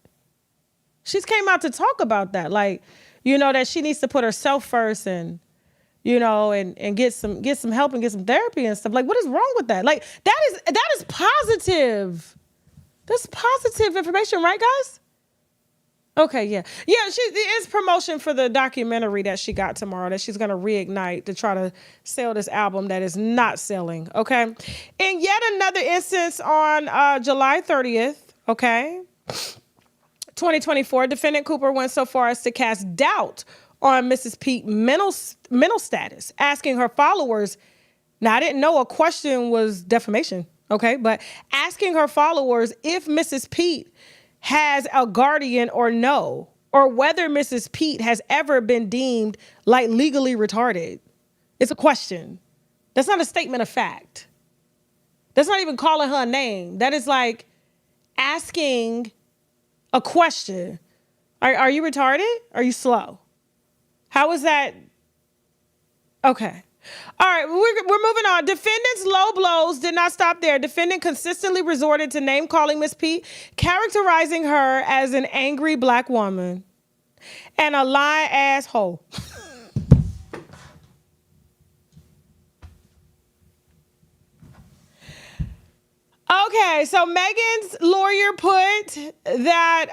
She's came out to talk about that. Like, that she needs to put herself first and, and get some help and get some therapy and stuff. Like, what is wrong with that? Like, that is positive. That's positive information, right, guys? Okay, yeah. Yeah, it's promotion for the documentary that she got tomorrow that she's going to reignite to try to sell this album that is not selling, okay? In yet another instance on July 30th, okay, 2024, defendant Cooper went so far as to cast doubt on Mrs. Pete's mental status, asking her followers, now I didn't know a question was defamation, okay, but asking her followers if Mrs. Pete has a guardian or no, or whether Mrs. Pete has ever been deemed like legally retarded. It's a question. That's not a statement of fact. That's not even calling her a name. That is like, asking a question. Are you retarded? Are you slow? How is that? Okay. All right, we're moving on. Defendant's low blows did not stop there. Defendant consistently resorted to name-calling Miss Pete, characterizing her as an angry black woman and a lying asshole. Okay, so Megan's lawyer put that,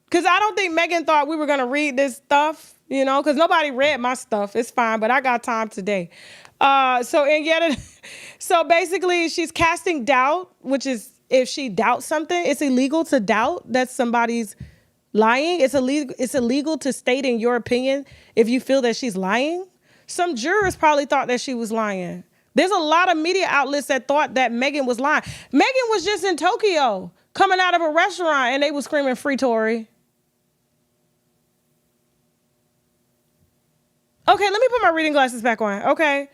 because I don't think Megan thought we were going to read this stuff, you know, because nobody read my stuff. It's fine, but I got time today. So basically she's casting doubt, which is if she doubts something, it's illegal to doubt that somebody's lying. It's illegal to state in your opinion if you feel that she's lying. Some jurors probably thought that she was lying. There's a lot of media outlets that thought that Megan was lying. Megan was just in Tokyo coming out of a restaurant and they were screaming free Tory. Okay, let me put my reading glasses back on. Okay.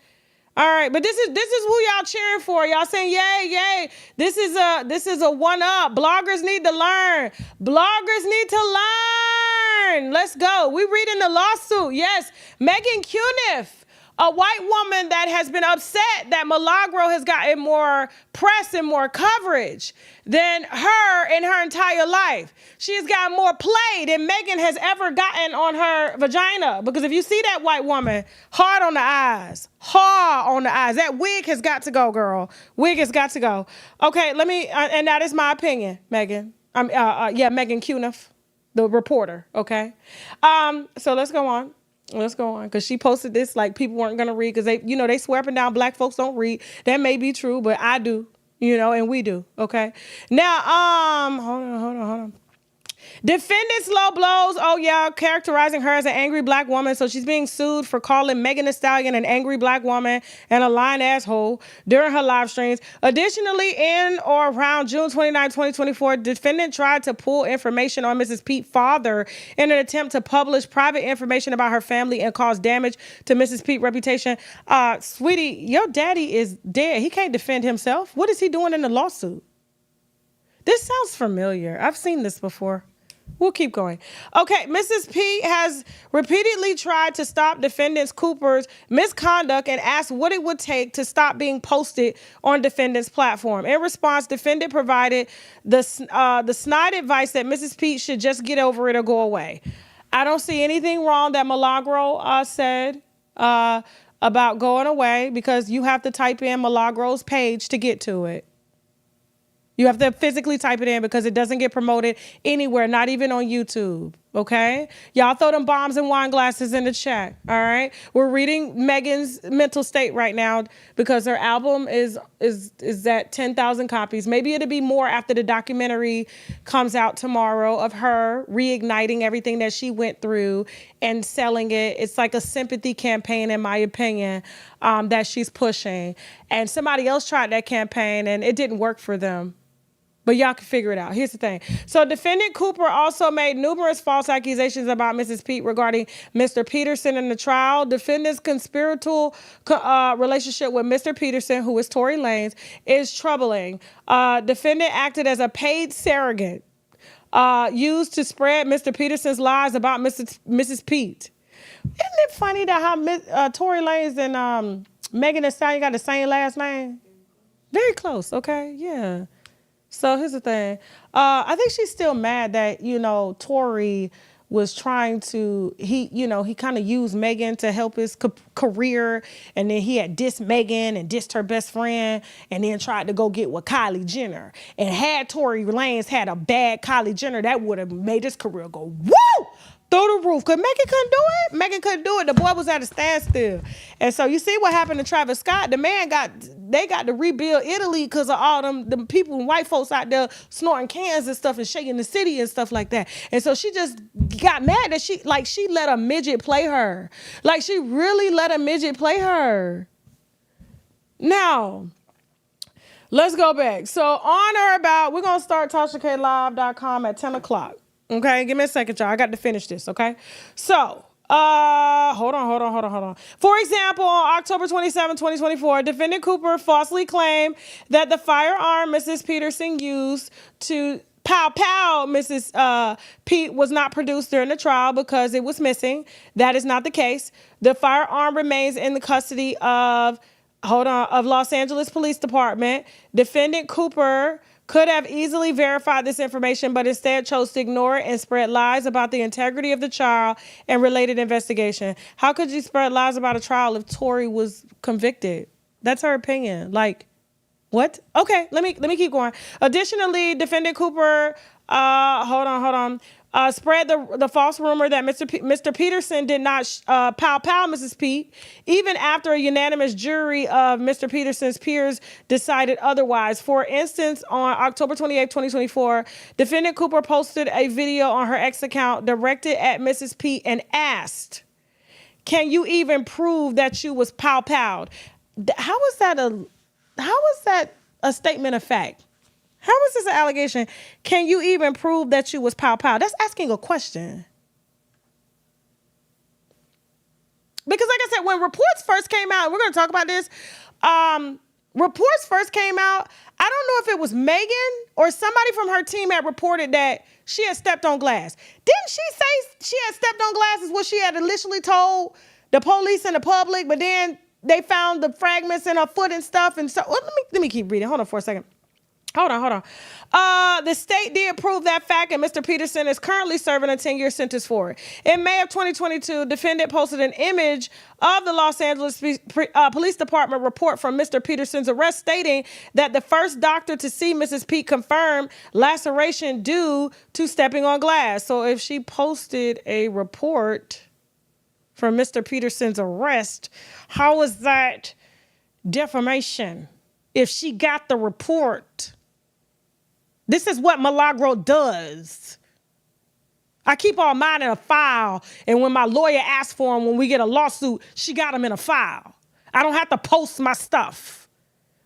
All right, but this is who y'all cheering for. Y'all saying yay, yay. This is a one up. Bloggers need to learn. Bloggers need to learn. Let's go. We reading the lawsuit. Yes, Megan Cuniff, a white woman that has been upset that Milagro has gotten more press and more coverage than her in her entire life. She has gotten more play than Megan has ever gotten on her vagina. Because if you see that white woman, hard on the eyes. Hard on the eyes. That wig has got to go, girl. Wig has got to go. Okay, let me, and that is my opinion, Megan. Megan Cuniff, the reporter, okay? So let's go on. Let's go on, because she posted this like people weren't going to read because they swear up and down black folks don't read. That may be true, but I do, and we do, okay? Now, hold on. Defendant's low blows, characterizing her as an angry black woman. So she's being sued for calling Megan Thee Stallion an angry black woman and a lying asshole during her live streams. Additionally, in or around June 29, 2024, defendant tried to pull information on Mrs. Pete's father in an attempt to publish private information about her family and cause damage to Mrs. Pete's reputation. Sweetie, your daddy is dead. He can't defend himself. What is he doing in the lawsuit? This sounds familiar. I've seen this before. We'll keep going. Okay, Mrs. P has repeatedly tried to stop defendants Cooper's misconduct and asked what it would take to stop being posted on defendant's platform. In response, defendant provided the snide advice that Mrs. P should just get over it or go away. I don't see anything wrong that Milagro said about going away, because you have to type in Milagro's page to get to it. You have to physically type it in because it doesn't get promoted anywhere, not even on YouTube, okay? Y'all throw them bombs and wine glasses in the chat, all right? We're reading Megan's mental state right now because her album is at 10,000 copies. Maybe it'll be more after the documentary comes out tomorrow of her reigniting everything that she went through and selling it. It's like a sympathy campaign, in my opinion, that she's pushing. And somebody else tried that campaign and it didn't work for them. But y'all can figure it out. Here's the thing. So defendant Cooper also made numerous false accusations about Mrs. Pete regarding Mr. Peterson in the trial. Defendant's conspiratorial relationship with Mr. Peterson, who is Tory Lanez, is troubling. Defendant acted as a paid surrogate used to spread Mr. Peterson's lies about Mrs. Pete. Isn't it funny that how Tory Lanez and Megan Thee Stallion got the same last name? Very close, okay? Yeah. So here's the thing. I think she's still mad that, Tory was trying to, he kind of used Megan to help his career. And then he had dissed Megan and dissed her best friend and then tried to go get with Kylie Jenner. And had Tory Lanez had a bad Kylie Jenner, that would have made his career go, woo! Through the roof. Because Megan couldn't do it. Megan couldn't do it. The boy was at a standstill. And so you see what happened to Travis Scott. The man got to rebuild Italy because of all them people and white folks out there snorting cans and stuff and shaking the city and stuff like that. And so she just got mad that she let a midget play her. Like she really let a midget play her. Now, let's go back. So on or about, we're going to start TashaKLive.com at 10 o'clock. Okay, give me a second, y'all. I got to finish this, okay? So, Hold on. For example, on October 27, 2024, defendant Cooper falsely claimed that the firearm Mrs. Peterson used to pow Mrs. Pete was not produced during the trial because it was missing. That is not the case. The firearm remains in the custody of Los Angeles Police Department. Defendant Cooper could have easily verified this information, but instead chose to ignore it and spread lies about the integrity of the trial and related investigation. How could you spread lies about a trial if Tory was convicted? That's her opinion. Like, what? Okay, let me keep going. Additionally, defendant Cooper, spread the false rumor that Mr. Peterson did not pow Mrs. Pete, even after a unanimous jury of Mr. Peterson's peers decided otherwise. For instance, on October 28, 2024, defendant Cooper posted a video on her X account directed at Mrs. Pete and asked, "Can you even prove that you was pow-powed?" How is that a statement of fact? How is this an allegation? Can you even prove that you was pow-pow? That's asking a question. Because like I said, when reports first came out, we're going to talk about this. Reports first came out, I don't know if it was Megan or somebody from her team had reported that she had stepped on glass. Didn't she say she had stepped on glass is what she had initially told the police and the public, but then they found the fragments in her foot and stuff. And so let me keep reading. Hold on for a second. Hold on. The state did prove that fact, and Mr. Peterson is currently serving a 10-year sentence for it. In May of 2022, defendant posted an image of the Los Angeles Police Department report from Mr. Peterson's arrest, stating that the first doctor to see Mrs. Pete confirmed laceration due to stepping on glass. So if she posted a report from Mr. Peterson's arrest, how is that defamation? If she got the report. This is what Milagro does. I keep all mine in a file, and when my lawyer asks for them, when we get a lawsuit, she got them in a file. I don't have to post my stuff,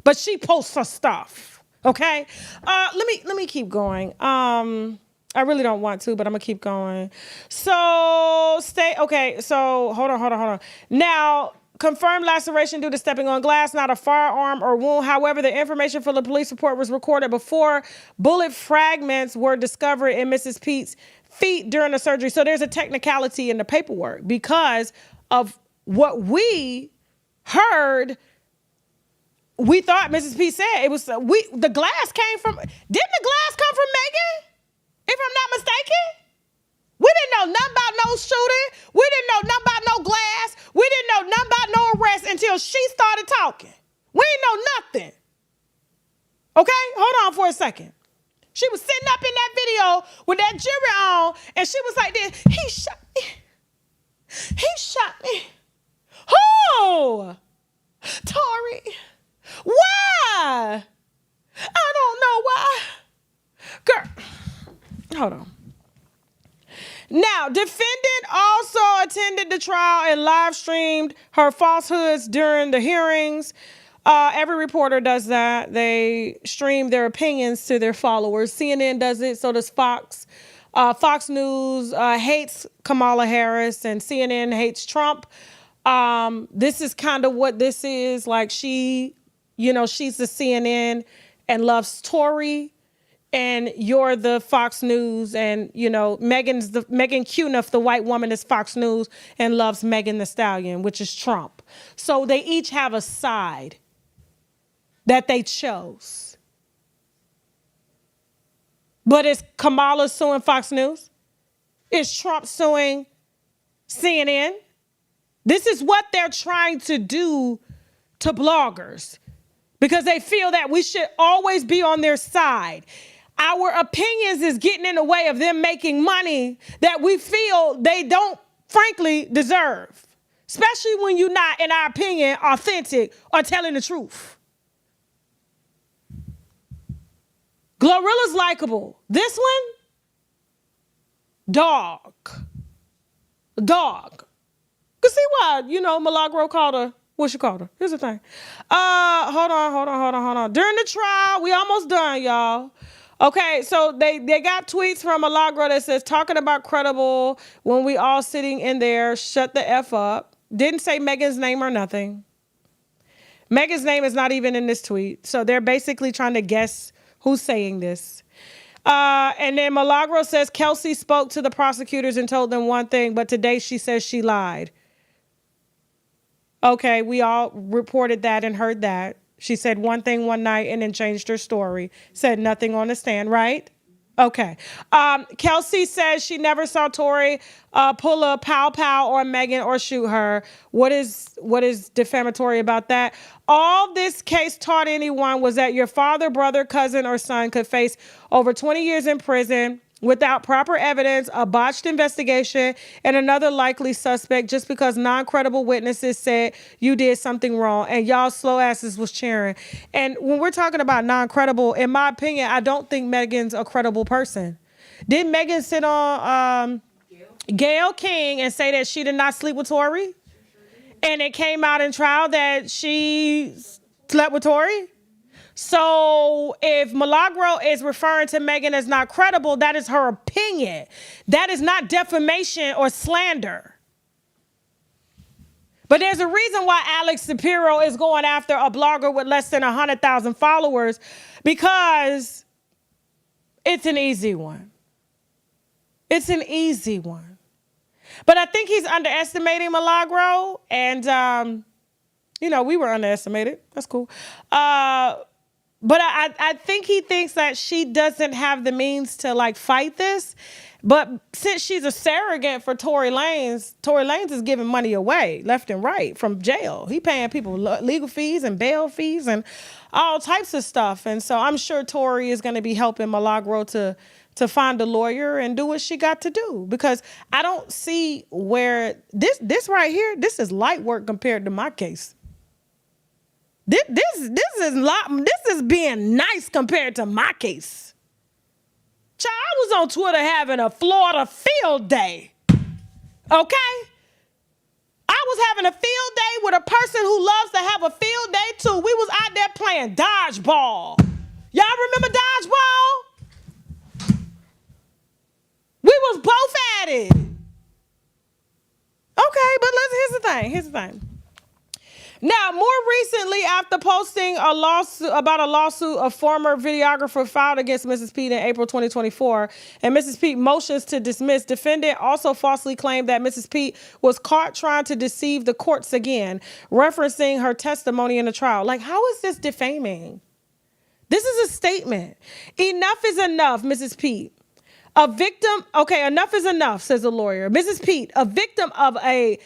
but she posts her stuff. Okay. Let me keep going. I really don't want to, but I'm gonna keep going. So hold on. Now, confirmed laceration due to stepping on glass, not a firearm or wound. However, the information for the police report was recorded before bullet fragments were discovered in Mrs. Pete's feet during the surgery. So there's a technicality in the paperwork because of what we heard. We thought Mrs. Pete said it was the glass came from. Didn't the glass come from Megan? If I'm not mistaken. We didn't know nothing about no shooting. We didn't know nothing about no glass. We didn't know nothing about no arrest until she started talking. We didn't know nothing. Okay? Hold on for a second. She was sitting up in that video with that jury on, and she was like this. He shot me. He shot me. Who? Tory. Why? I don't know why. Girl, hold on. Now, defendant also attended the trial and live streamed her falsehoods during the hearings. Every reporter does that. They stream their opinions to their followers. CNN does it, so does Fox. Fox News hates Kamala Harris and CNN hates Trump. This is kind of what this is. Like she's the CNN and loves Tory. And you're the Fox News, and Megan Cuniff, the white woman, is Fox News and loves Megan Thee Stallion, which is Trump. So they each have a side that they chose. But is Kamala suing Fox News? Is Trump suing CNN? This is what they're trying to do to bloggers because they feel that we should always be on their side. Our opinions is getting in the way of them making money that we feel they don't, frankly, deserve. Especially when you're not, in our opinion, authentic or telling the truth. Glorilla's likable. This one, dog. You see why, Milagro called her, what she called her? Here's the thing. Hold on. During the trial, we almost done, y'all. Okay, so they got tweets from Milagro that says, talking about credible when we all sitting in there, shut the F up. Didn't say Megan's name or nothing. Megan's name is not even in this tweet. So they're basically trying to guess who's saying this. And then Milagro says Kelsey spoke to the prosecutors and told them one thing, but today she says she lied. Okay, we all reported that and heard that. She said one thing one night and then changed her story. Said nothing on the stand, right? Okay. Kelsey says she never saw Tory pull a pow or Megan or shoot her. What is defamatory about that? All this case taught anyone was that your father, brother, cousin, or son could face over 20 years in prison without proper evidence, a botched investigation, and another likely suspect just because non-credible witnesses said you did something wrong and y'all slow asses was cheering. And when we're talking about non-credible, in my opinion, I don't think Megan's a credible person. Didn't Megan sit on Gayle King and say that she did not sleep with Tory? And it came out in trial that she slept with Tory? So if Milagro is referring to Megan as not credible, that is her opinion. That is not defamation or slander. But there's a reason why Alex Shapiro is going after a blogger with less than 100,000 followers, because it's an easy one. It's an easy one. But I think he's underestimating Milagro, and, we were underestimated. That's cool. But I think he thinks that she doesn't have the means to fight this. But since she's a surrogate for Tory Lanez is giving money away left and right from jail. He paying people legal fees and bail fees and all types of stuff. And so I'm sure Tory is going to be helping Milagro to find a lawyer and do what she got to do. Because I don't see where this right here, this is light work compared to my case. This is being nice compared to my case. Child, I was on Twitter having a Florida field day. Okay? I was having a field day with a person who loves to have a field day too. We was out there playing dodgeball. Y'all remember dodgeball? We was both at it. Okay, but here's the thing. Now, more recently, after posting a lawsuit a former videographer filed against Mrs. Pete in April 2024, and Mrs. Pete motions to dismiss, defendant also falsely claimed that Mrs. Pete was caught trying to deceive the courts again, referencing her testimony in the trial. How is this defaming? This is a statement. Enough is enough, Mrs. Pete. A victim, enough is enough, says the lawyer. Mrs. Pete, a victim of a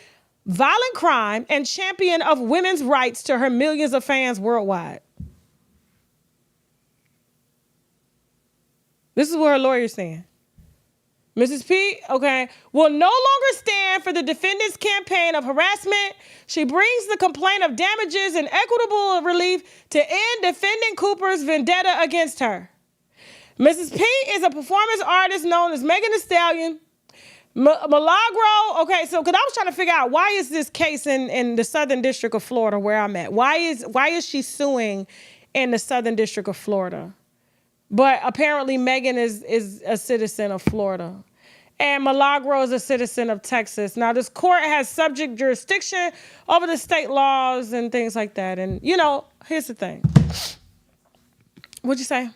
violent crime and champion of women's rights to her millions of fans worldwide. This is what her lawyer's saying. Mrs. P, will no longer stand for the defendant's campaign of harassment. She brings the complaint of damages and equitable relief to end defendant Cooper's vendetta against her. Mrs. P is a performance artist known as Megan Thee Stallion. Milagro, because I was trying to figure out, why is this case in the Southern District of Florida where I'm at? Why is she suing in the Southern District of Florida? But apparently Megan is a citizen of Florida. And Milagro is a citizen of Texas. Now, this court has subject jurisdiction over the state laws and things like that. And, here's the thing. What'd you say?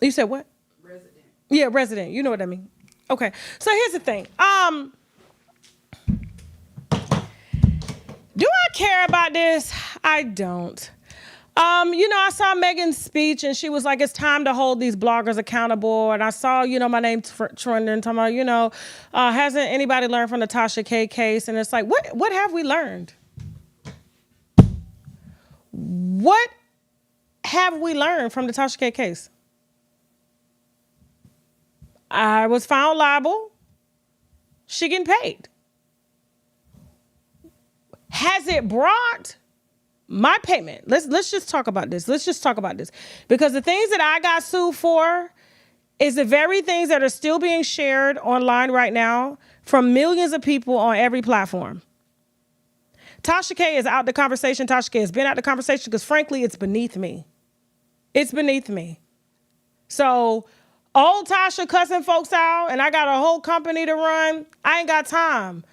You said what? Yeah, resident. You know what I mean. Okay. So here's the thing. Do I care about this? I don't. I saw Megan's speech and she was like, it's time to hold these bloggers accountable. And I saw, my name trending, talking about, hasn't anybody learned from the Tasha K case? And it's like, what have we learned? What have we learned from the Tasha K case? I was found liable. She getting paid. Has it brought my payment? Let's just talk about this. Because the things that I got sued for is the very things that are still being shared online right now from millions of people on every platform. Tasha K is out the conversation. Tasha K has been out the conversation because, frankly, it's beneath me. It's beneath me. So, old Tasha cussing folks out, and I got a whole company to run. I ain't got time.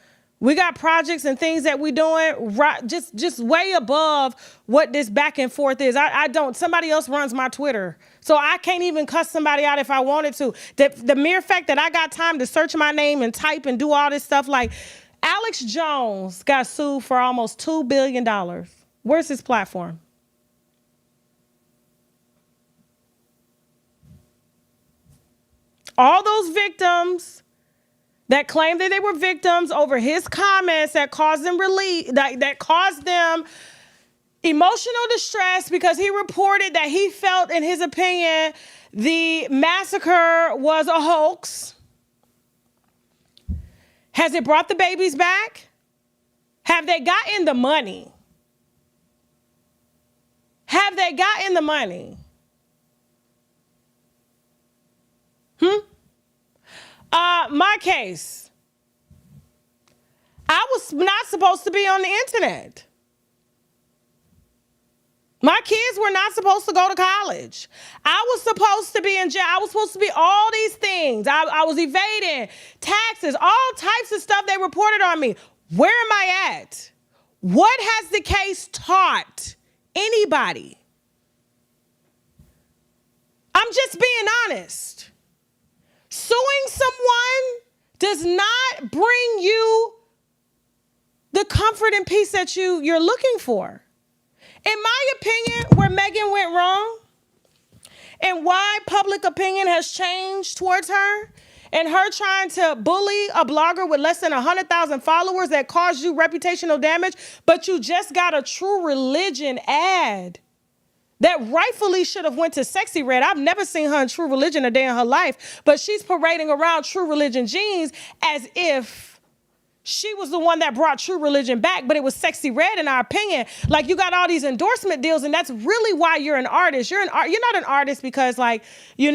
We got projects and things that we doing right, just way above what this back and forth is. I don't. Somebody else runs my Twitter, so I can't even cuss somebody out if I wanted to. The mere fact that I got time to search my name and type and do all this stuff, like Alex Jones got sued for almost $2 billion. Where's his platform? All those victims that claimed that they were victims over his comments that caused them that caused them emotional distress because he reported that he felt, in his opinion, the massacre was a hoax. Has it brought the babies back? Have they gotten the money? Have they gotten the money? My case. I was not supposed to be on the internet. My kids were not supposed to go to college. I was supposed to be in jail. I was supposed to be all these things. I was evading taxes, all types of stuff they reported on me. Where am I at? What has the case taught anybody? I'm just being honest. Suing someone does not bring you the comfort and peace that you're looking for. In my opinion, where Megan went wrong and why public opinion has changed towards her and her trying to bully a blogger with less than 100,000 followers that caused you reputational damage, but you just got a True Religion ad that rightfully should have went to Sexy Red. I've never seen her in True Religion a day in her life, but she's parading around True Religion jeans as if she was the one that brought True Religion back, but it was Sexy Red in our opinion. Like, you got all these endorsement deals, and that's really why you're an artist. You're not an artist because, like, you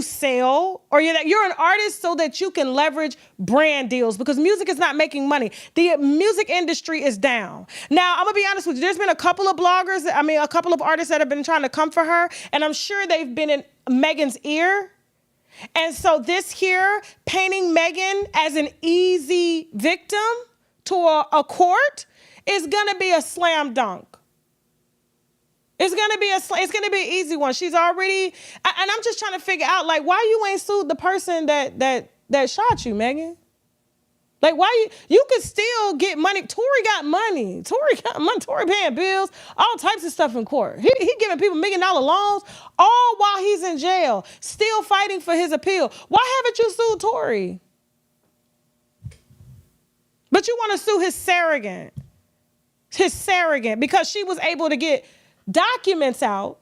sell, or you're an artist so that you can leverage brand deals, because music is not making money. The music industry is down. Now, I'm gonna be honest with you. There's been a couple of a couple of artists that have been trying to come for her, and I'm sure they've been in Megan's ear. And so this here, painting Megan as an easy victim to a court is gonna be a slam dunk. It's gonna be an easy one. She's already, and I'm just trying to figure out, like, why you ain't sued the person that shot you, Megan? Like, why you could still get money. Tory got money. Tory paying bills, all types of stuff in court. He giving people $1 million loans, all while he's in jail, still fighting for his appeal. Why haven't you sued Tory? But you want to sue his surrogate, because she was able to get documents out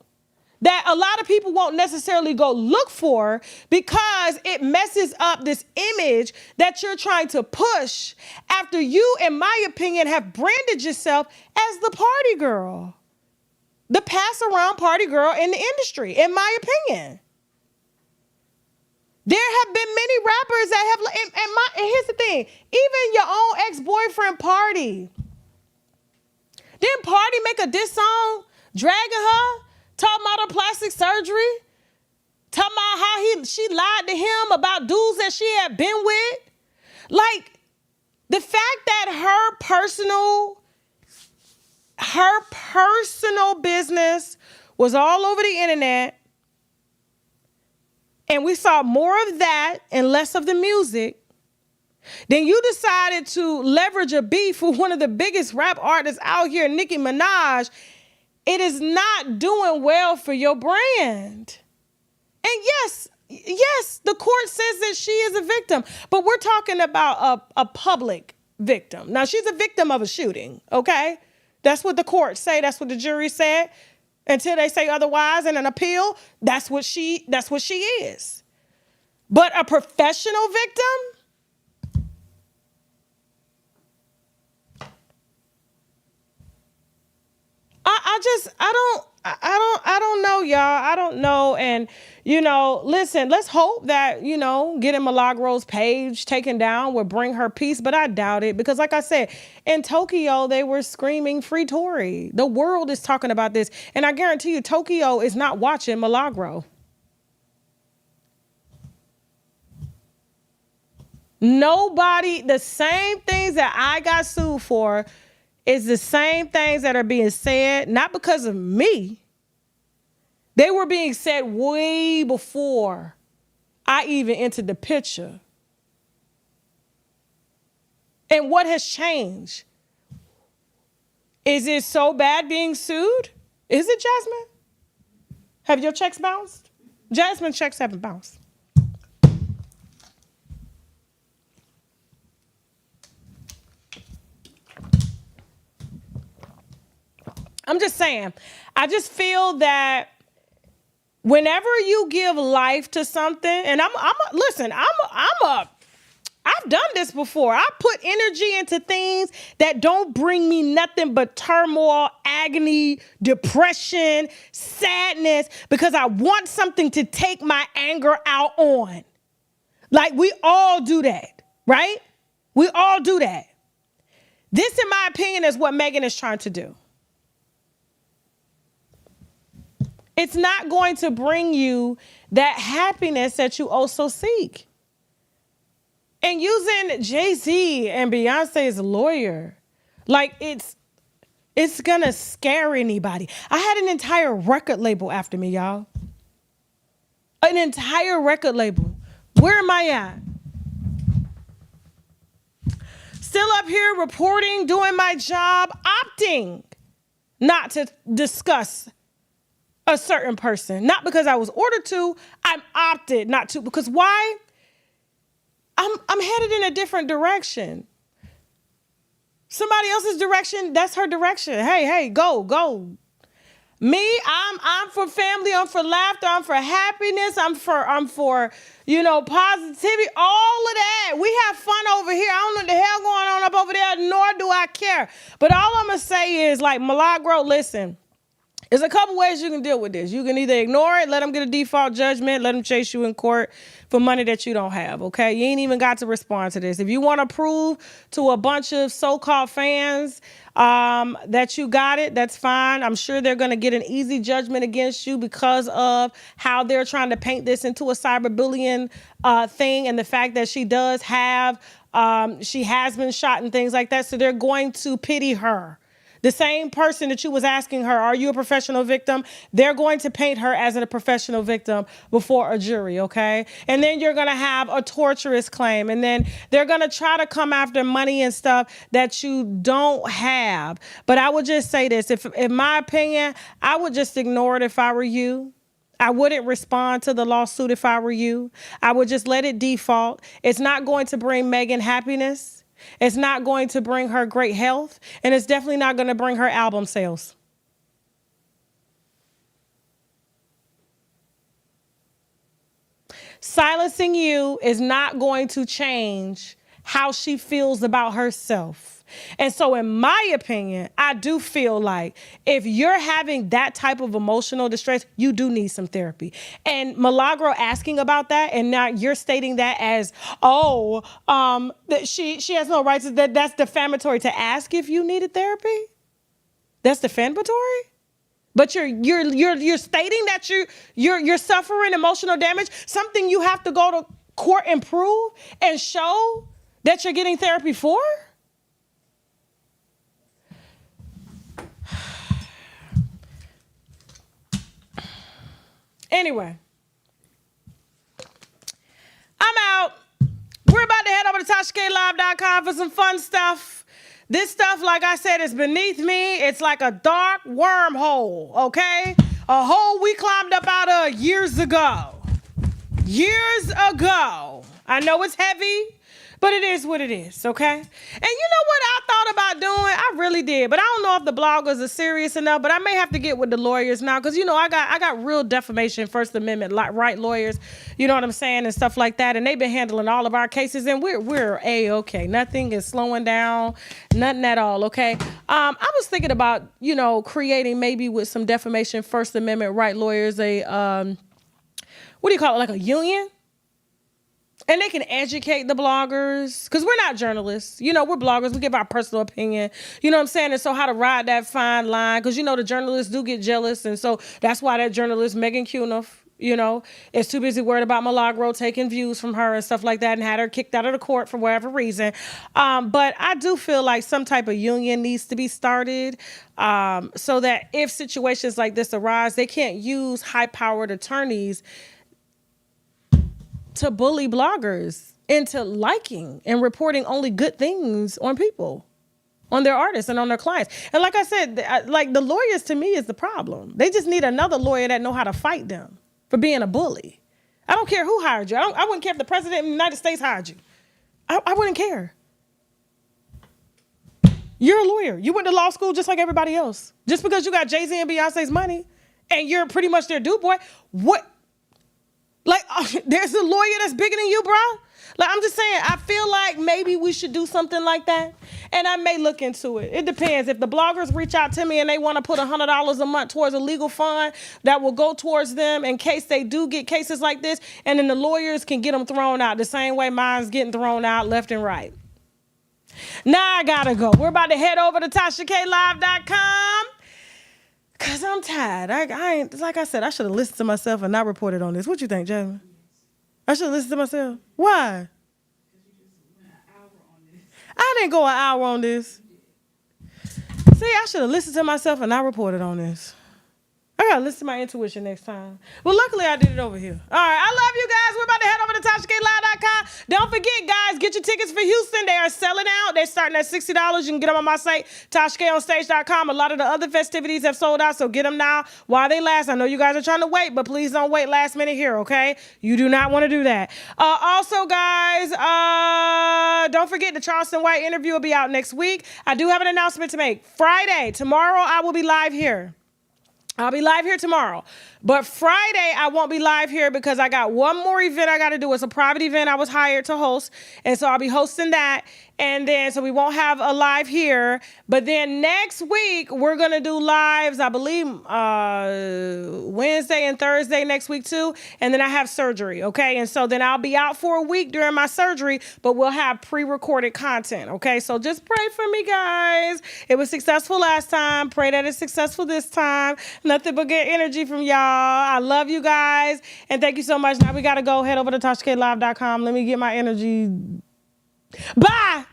that a lot of people won't necessarily go look for, because it messes up this image that you're trying to push after you, in my opinion, have branded yourself as the party girl, the pass around party girl in the industry, in my opinion. There have been many rappers that have, and here's the thing, even your own ex-boyfriend Party. Didn't Party make a diss song dragging her? Talking about her plastic surgery, talking about how she lied to him about dudes that she had been with. Like, the fact that her personal business was all over the internet, and we saw more of that and less of the music, then you decided to leverage a beef with one of the biggest rap artists out here, Nicki Minaj. It is not doing well for your brand. And yes, the court says that she is a victim, but we're talking about a public victim. Now, she's a victim of a shooting, okay? That's what the court say. That's what the jury said. Until they say otherwise in an appeal, that's what she is. But a professional victim? I don't know, y'all. I don't know. And, listen, let's hope that, getting Milagro's page taken down would bring her peace, but I doubt it because, like I said, in Tokyo, they were screaming free Tory. The world is talking about this. And I guarantee you, Tokyo is not watching Milagro. Nobody, the same things that I got sued for is the same things that are being said, not because of me. They were being said way before I even entered the picture. And what has changed? Is it so bad being sued? Is it, Jasmine? Have your checks bounced? Jasmine's checks haven't bounced. I'm just saying, I just feel that whenever you give life to something, and I've done this before. I put energy into things that don't bring me nothing but turmoil, agony, depression, sadness, because I want something to take my anger out on. Like we all do that, right? We all do that. This, in my opinion, is what Megan is trying to do. It's not going to bring you that happiness that you also seek. And using Jay-Z and Beyonce's lawyer, like it's gonna scare anybody. I had an entire record label after me, y'all. An entire record label. Where am I at? Still up here reporting, doing my job, opting not to discuss a certain person. Not because I was ordered to, I'm opted not to. Because why? I'm headed in a different direction. Somebody else's direction, that's her direction. Hey, go. Me, I'm for family, I'm for laughter, I'm for happiness, I'm for positivity, all of that. We have fun over here. I don't know what the hell going on up over there, nor do I care. But all I'm gonna say is, like, Milagro, listen. There's a couple ways you can deal with this. You can either ignore it, let them get a default judgment, let them chase you in court for money that you don't have, okay? You ain't even got to respond to this. If you want to prove to a bunch of so-called fans that you got it, that's fine. I'm sure they're going to get an easy judgment against you because of how they're trying to paint this into a cyberbullying thing and the fact that she does have, she has been shot and things like that, so they're going to pity her. The same person that you was asking her, are you a professional victim? They're going to paint her as a professional victim before a jury, okay? And then you're going to have a torturous claim. And then they're going to try to come after money and stuff that you don't have. But I would just say this. If, in my opinion, I would just ignore it if I were you. I wouldn't respond to the lawsuit if I were you. I would just let it default. It's not going to bring Megan happiness. It's not going to bring her great health, and it's definitely not going to bring her album sales. Silencing you is not going to change how she feels about herself. And so in my opinion, I do feel like if you're having that type of emotional distress, you do need some therapy. And Milagro asking about that, and now you're stating that as, that she has no rights, that's defamatory to ask if you needed therapy? That's defamatory? But you're stating that you're suffering emotional damage, something you have to go to court and prove and show that you're getting therapy for? Anyway, I'm out. We're about to head over to TashaKLive.com for some fun stuff. This stuff, like I said, is beneath me. It's like a dark wormhole, okay? A hole we climbed up out of years ago. Years ago. I know it's heavy. But it is what it is, okay? And you know what I thought about doing? I really did. But I don't know if the bloggers are serious enough, but I may have to get with the lawyers now because, you know, I got real defamation, First Amendment right lawyers, you know what I'm saying, and stuff like that. And they've been handling all of our cases, and we're A-okay. Nothing is slowing down, nothing at all, okay? I was thinking about, you know, creating maybe with some defamation, First Amendment right lawyers, what do you call it, like a union? And they can educate the bloggers, because we're not journalists. You know, we're bloggers. We give our personal opinion. You know what I'm saying? And so how to ride that fine line, because, you know, the journalists do get jealous. And so that's why that journalist, Megan Cuniff, you know, is too busy worried about Milagro taking views from her and stuff like that and had her kicked out of the court for whatever reason. But I do feel like some type of union needs to be started so that if situations like this arise, they can't use high-powered attorneys to bully bloggers into liking and reporting only good things on people, on their artists and on their clients. And like I said, like the lawyers to me is the problem. They just need another lawyer that know how to fight them for being a bully. I don't care who hired you. I wouldn't care if the president of the United States hired you. I wouldn't care. You're a lawyer. You went to law school just like everybody else. Just because you got Jay-Z and Beyonce's money and you're pretty much their dude boy, what? Like, there's a lawyer that's bigger than you, bro. Like, I'm just saying, I feel like maybe we should do something like that. And I may look into it. It depends. If the bloggers reach out to me and they want to put $100 a month towards a legal fund that will go towards them in case they do get cases like this, and then the lawyers can get them thrown out the same way mine's getting thrown out left and right. Now I gotta go. We're about to head over to TashaKLive.com. Cause I'm tired. I ain't, like I said, I should have listened to myself and not reported on this. What you think, Jasmine? I should have listened to myself. Why? I didn't go an hour on this. See, I should have listened to myself and not reported on this. I gotta listen to my intuition next time. Well, luckily I did it over here. All right, I love you guys. We're about to head over to TashaKLive.com. Don't forget, guys, get your tickets for Houston. They are selling out. They're starting at $60. You can get them on my site, TashaKOnStage.com. A lot of the other festivities have sold out, so get them now while they last. I know you guys are trying to wait, but please don't wait last minute here, okay? You do not want to do that. Also, guys, don't forget the Charleston White interview will be out next week. I do have an announcement to make. Friday, tomorrow, I will be live here. I'll be live here tomorrow. But Friday, I won't be live here because I got one more event I got to do. It's a private event I was hired to host. And so I'll be hosting that. And then, so we won't have a live here. But then next week, we're going to do lives, I believe, Wednesday and Thursday next week too. And then I have surgery, okay? And so then I'll be out for a week during my surgery, but we'll have pre-recorded content, okay? So just pray for me, guys. It was successful last time. Pray that it's successful this time. Nothing but good energy from y'all. I love you guys. And thank you so much. Now we got to go head over to TashaKLive.com. Let me get my energy. Bye.